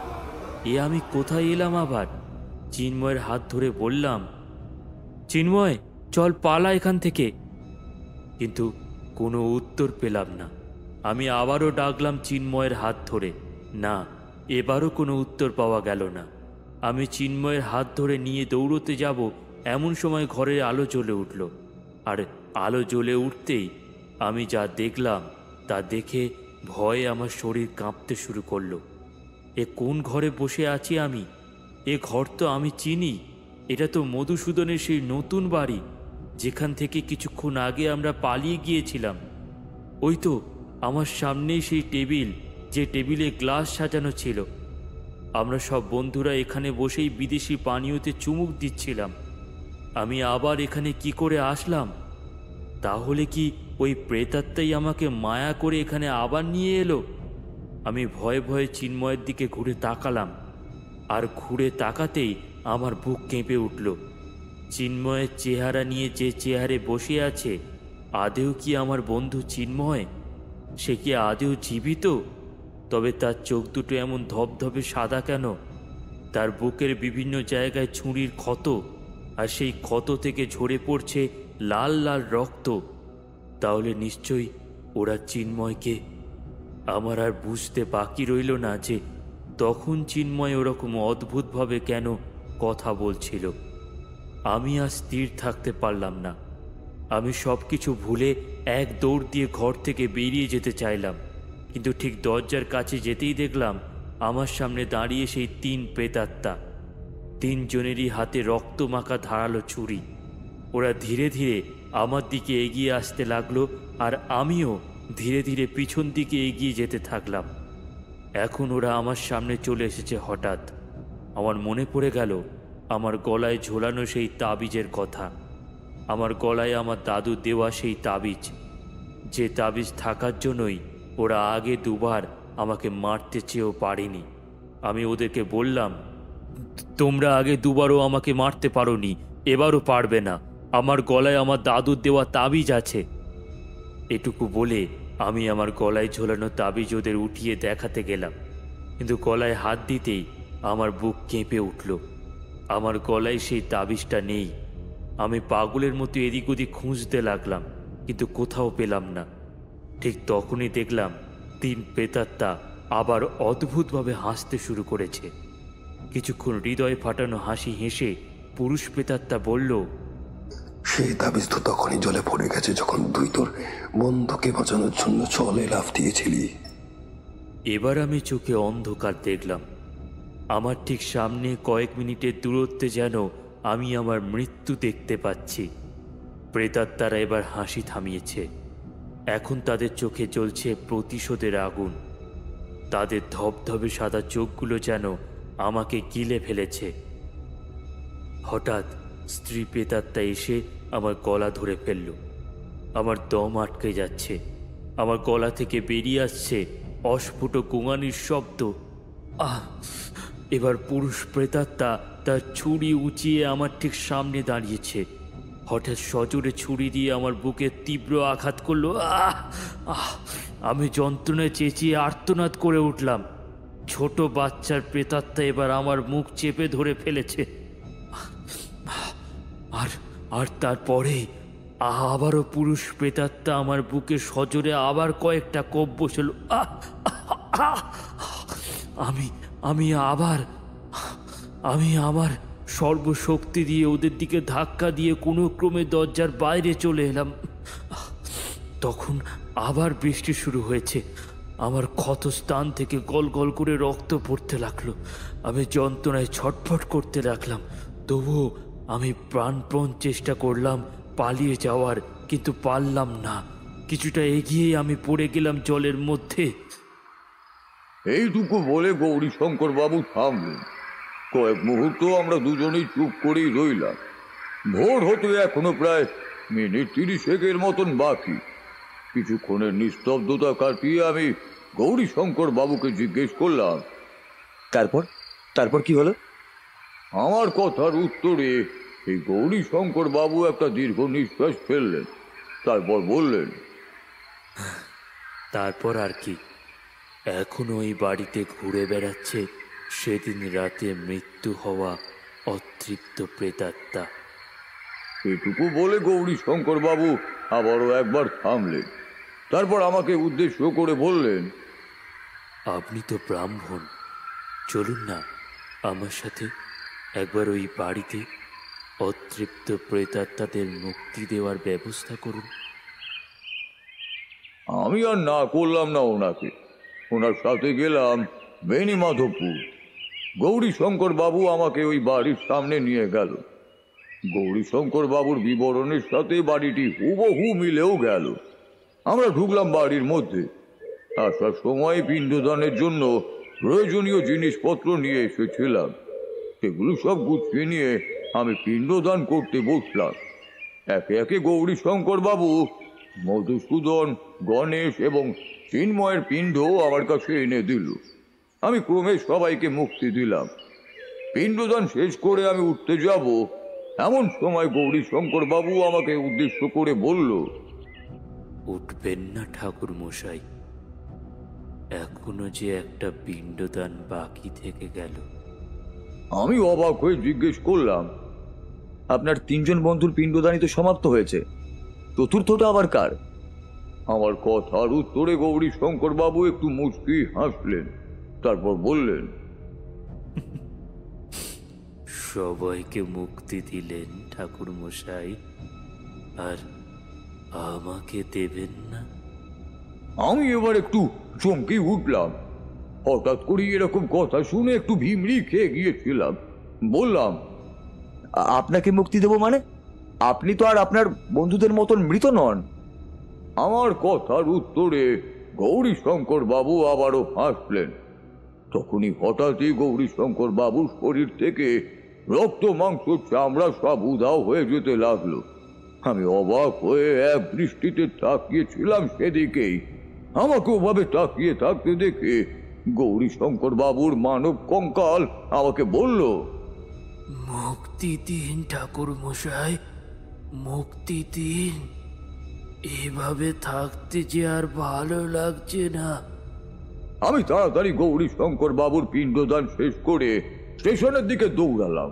Speaker 5: এ আমি কোথায় এলাম আবার? চিন্ময়ের হাত ধরে বললাম, চিন্ময়, চল পালা এখান থেকে। কিন্তু কোনো উত্তর পেলাম না। আমি আবারও ডাকলাম চিন্ময়ের হাত ধরে, না, এবারও কোনো উত্তর পাওয়া গেল না। আমি চিন্ময়ের হাত ধরে নিয়ে দৌড়তে যাব, এমন সময় ঘরের আলো জ্বলে উঠল। আর আলো জ্বলে উঠতেই আমি যা দেখলাম তা দেখে ভয়ে আমার শরীর কাঁপতে শুরু করলো। এ কোন ঘরে বসে আছি আমি? এ ঘর তো আমি চিনি। এটা তো মধুসূদনের সেই নতুন বাড়ি, যেখান থেকে কিছুক্ষণ আগে আমরা পালিয়ে গিয়েছিলাম। ওই তো আমার সামনেই সেই টেবিল, যে টেবিলে গ্লাস সাজানো ছিল। আমরা সব বন্ধুরা এখানে বসেই বিদেশি পানীয়তে চুমুক দিচ্ছিলাম। আমি আবার এখানে কি করে আসলাম? তাহলে কি ওই প্রেতাত্মাই আমাকে মায়া করে এখানে আবার নিয়ে এলো? আমি ভয়ে ভয়ে চিন্ময়ের দিকে ঘুরে তাকালাম, আর ঘুরে তাকাতেই আমার বুক কেঁপে উঠল। চিন্ময়ের চেহারা নিয়ে যে চেয়ারে বসে আছে, আদেও কি আমার বন্ধু চিন্ময়? সে কি আদেও জীবিত? তবে তার চোখ দুটো এমন ধবধবে সাদা কেন? তার বুকের বিভিন্ন জায়গায় ছুরির ক্ষত, আর সেই ক্ষত থেকে ঝরে পড়ছে লাল লাল রক্ত। তাহলে নিশ্চয়ই ওরা চিন্ময়কে... আমার আর বুঝতে বাকি রইল না যে তখন চিন্ময় ওরকম অদ্ভুতভাবে কেন কথা বলছিল। আমি আর স্থির থাকতে পারলাম না। আমি সব কিছু ভুলে এক দৌড় দিয়ে ঘর থেকে বেরিয়ে যেতে চাইলাম, কিন্তু ঠিক দরজার কাছে যেতেই দেখলাম আমার সামনে দাঁড়িয়ে সেই তিন প্রেতাত্মা। তিনজনেরই হাতে রক্ত মাখা ধারালো ছুরি। ওরা ধীরে ধীরে আমার দিকে এগিয়ে আসতে লাগলো, আর আমিও ধীরে ধীরে পিছন দিকে এগিয়ে যেতে থাকলাম। এখন ওরা আমার সামনে চলে এসেছে হঠাৎ। আমার মনে পড়ে গেল আমার গলায় ঝোলানো সেই তাবিজের কথা। আমার গলায় আমার দাদু দেওয়া সেই তাবিজ, যে তাবিজ থাকার জন্যই ওরা আগে দুবার আমাকে মারতে চেয়েও পারেনি। আমি ওদেরকে বললাম, তোমরা আগে দুবারও আমাকে মারতে পারোনি, এবারও পারবে না। আমার গলায় আমার দাদুর দেওয়া তাবিজ আছে। এটুকু বলে আমি আমার গলায় ঝোলানো তাবিজ ওদের উঠিয়ে দেখাতে গেলাম, কিন্তু গলায় হাত দিতেই আমার বুক কেঁপে উঠল। আমার গলায় সেই তাবিজটা নেই। আমি পাগলের মতো এদিক ওদিক খুঁজতে লাগলাম, কিন্তু কোথাও পেলাম না। ঠিক তখনই দেখলাম তিন প্রেতাত্মা আবার অদ্ভুতভাবে হাসতে শুরু করেছে। কিছুক্ষণ হৃদয় ফাটানো হাসি হেসে পুরুষ প্রেতাত্মা বলল,
Speaker 10: সেই তাবিজ তো তখনই জলে পড়ে গেছে যখন তুই তোর বন্ধুকে বাঁচানোর জন্য জলে লাফ দিয়েছিলি।
Speaker 5: এবার আমি চোখে অন্ধকার দেখলাম। আমার ঠিক সামনে কয়েক মিনিটের দূরত্বে যেন আমি আমার মৃত্যু দেখতে পাচ্ছি। প্রেতাত্মারা এবার হাসি থামিয়েছে। এখন তাদের চোখে জ্বলছে প্রতিশোধের আগুন। তাদের ধবধবে সাদা চোখগুলো যেন আমাকে গিলে ফেলেছে। হঠাৎ স্ত্রী প্রেতাত্মা এসে আমার গলা ধরে ফেলল। আমার দম আটকে যাচ্ছে। আমার গলা থেকে বেরিয়ে আসছে অস্ফুট গোঙানির শব্দ। এবার পুরুষ প্রেতাত্মা তার ছুরি উঁচিয়ে আমার ঠিক সামনে দাঁড়িয়েছে। হঠাৎ সজোরে ছুরি দিয়ে আমার বুকে তীব্র আঘাত করলো। আমি যন্ত্রণায় চেঁচিয়ে আর্তনাদ করে উঠলাম। ছোট বাচ্চার প্রেতাত্মা এবার আমার মুখ চেপে ধরে ফেলেছে। আর তারপরে আবারও পুরুষ প্রেতাত্মা আমার বুকে সজোরে আবার কয়েকটা কোপ বসল। আমি আমার সর্বশক্তি দিয়ে ওদের দিকে ধাক্কা দিয়ে কোনো ক্রমে দরজার বাইরে চলে এলাম। তখন আবার বৃষ্টি শুরু হয়েছে। আমার ক্ষত স্থান থেকে গল গল করে রক্ত পড়তে লাগলো। আমি যন্ত্রণায় ছটফট করতে লাগলাম। তবুও আমি প্রাণপণ চেষ্টা করলাম পালিয়ে যাওয়ার, কিন্তু পারলাম না। কিছুটা এগিয়েই আমি পড়ে গেলাম জলের মধ্যে।
Speaker 2: এইটুকু বলে গৌরীশঙ্কর বাবু থামলেন। কয়েক মুহূর্ত আমরা দুজনেই চুপ করেই রইলাম। ভোর হতে এখনো প্রায় মিনিট 30 মতন বাকি। কিছুক্ষণের নিস্তব্ধতা কাটিয়ে আমি গৌরীশঙ্কর বাবুকে জিজ্ঞেস করলাম,
Speaker 12: তারপর কি হলো?
Speaker 2: আমার কথার উত্তরে এই গৌরীশঙ্কর বাবু একটা দীর্ঘ নিঃশ্বাস ফেললেন। তারপর বললেন,
Speaker 5: তারপর আর কি, এখনো ওই বাড়িতে ঘুরে বেড়াচ্ছে সেদিন রাতে মৃত্যু হওয়া অতৃপ্ত প্রেতাত্মা।
Speaker 2: এটুকু বলে গৌরীশঙ্কর বাবু আবারও একবার থামলেন। তারপর আমাকে উদ্দেশ্য করে বললেন,
Speaker 5: আপনি তো ব্রাহ্মণ, চলুন না আমার সাথে একবার ওই বাড়িতে অতৃপ্ত প্রেতাত্মাদের মুক্তি দেওয়ার ব্যবস্থা করুন।
Speaker 2: আমি আর না করলাম না ওনাকে। ওনার সাথে গেলাম বেণীমাধবপুর। গৌরীশঙ্কর বাবু আমাকে ওই বাড়ির সামনে নিয়ে গেল। গৌরীশঙ্কর বাবুর বিবরণের সাথে বাড়িটি হুবহু মিলেও গেল। আমরা ঢুকলাম বাড়ির মধ্যে। আসার সময় পিণ্ডদানের জন্য প্রয়োজনীয় জিনিসপত্র নিয়ে এসেছিলাম। সেগুলো সব গুছিয়ে নিয়ে আমি পিণ্ডদান করতে বসলাম। একে একে গৌরীশঙ্কর বাবু মধুসূদন, গণেশ এবং চিন্ময়ের পিণ্ড আমার কাছে এনে দিল। আমি ক্রমে সবাইকে মুক্তি দিলাম। পিণ্ডদান শেষ করে আমি উঠতে যাব, এমন সময় গৌরীশঙ্কর বাবু আমাকে উদ্দেশ্য করে বলল,
Speaker 5: উঠবেন না ঠাকুর মশাই, এখনো যে একটা পিণ্ডদান বাকি থেকে গেল।
Speaker 2: আমি অবাক হয়ে জিজ্ঞেস করলাম,
Speaker 12: আপনার 3 জন বন্ধুর পিণ্ডদানই তো সমাপ্ত হয়েছে, চতুর্থটা আবার কার?
Speaker 2: আমার কথার উত্তরে গৌরীশঙ্কর বাবু একটু মুচকি হাসলেন। তারপর বললেন,
Speaker 5: সবাইকে মুক্তি দিলেন ঠাকুর মশাই, আর আমাকে দেবেন না?
Speaker 2: আমি এবার একটু চমকে উঠলাম। হঠাৎ করে এরকম কথা শুনে একটু ভিমড়ি খেয়ে গিয়েছিলাম। বললাম,
Speaker 12: আপনাকে মুক্তি দেব মানে? আপনি তো আর আপনার বন্ধুদের মতন মৃত নন।
Speaker 2: আমার কথার উত্তরে গৌরীশঙ্কর বাবু আবারও হাসলেন। তখনই হঠাৎই গৌরীশঙ্কর বাবুর শরীর থেকে রক্ত, মাংস, চামড়া সব উধাও হয়ে যেতে লাগলো। আমি অবাক হয়ে এক দৃষ্টিতে তাকিয়েছিলাম সেদিকেই। আমাকে ওভাবে তাকিয়ে থাকতে দেখে গৌরীশঙ্কর বাবুর মানব কঙ্কাল আমাকে বলল,
Speaker 5: মুক্তি দিন ঠাকুর মশাই, মুক্তি দিন। এভাবে থাকতে যে আর ভালো লাগছে না।
Speaker 2: আমি তাড়াতাড়ি গৌরীশঙ্কর বাবুর পিণ্ডদান শেষ করে স্টেশনের দিকে দৌড়ালাম।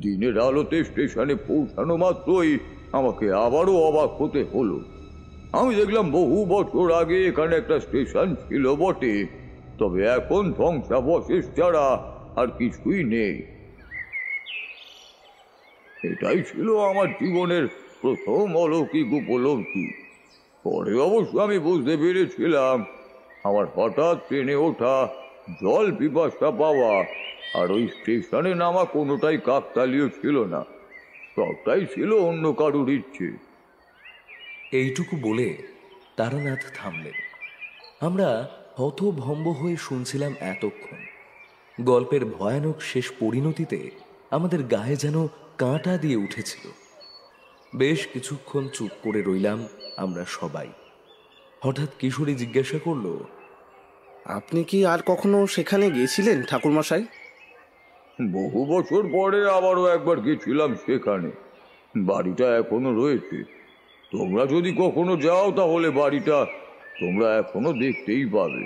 Speaker 2: দিনের আলোতে স্টেশনে পৌঁছানো মাত্রই আমাকে আবারও অবাক হতে হলো। আমি দেখলাম বহু বছর আগে এখানে একটা স্টেশন ছিল বটে, তবে এখন ধ্বংসাবশেষ ছাড়া আর কিছুই নেই। এটাই ছিল আমার জীবনের প্রথম অলৌকিক উপলব্ধি। পরে অবশ্য আমি বুঝতে পেরেছিলাম আমার হঠাৎ ট্রেনে ওঠা, জল পিপাসা পাওয়া আর ওই স্টেশনে নামা কোনোটাই কাকতালীয় ছিল না, সবটাই ছিল অন্য কারুর ইচ্ছে।
Speaker 1: এইটুকু বলে তারানাথ থামলেন। আমরা হতভম্ব হয়ে শুনছিলাম এতক্ষণ। গল্পের ভয়ানক শেষ পরিণতিতে আমাদের গায়ে যেন কাঁটা দিয়ে উঠেছিল। বেশ কিছুক্ষণ চুপ করে রইলাম আমরা সবাই। হঠাৎ কিশোরী জিজ্ঞাসা করল,
Speaker 8: আপনি কি আর কখনো সেখানে গিয়েছিলেন ঠাকুরমশাই?
Speaker 2: বহু বছর পরে আবারও একবার গেছিলাম সেখানে। বাড়িটা এখনো রয়েছে। তোমরা যদি কখনো যাও তাহলে বাড়িটা তোমরা এখনো দেখতেই পাবে।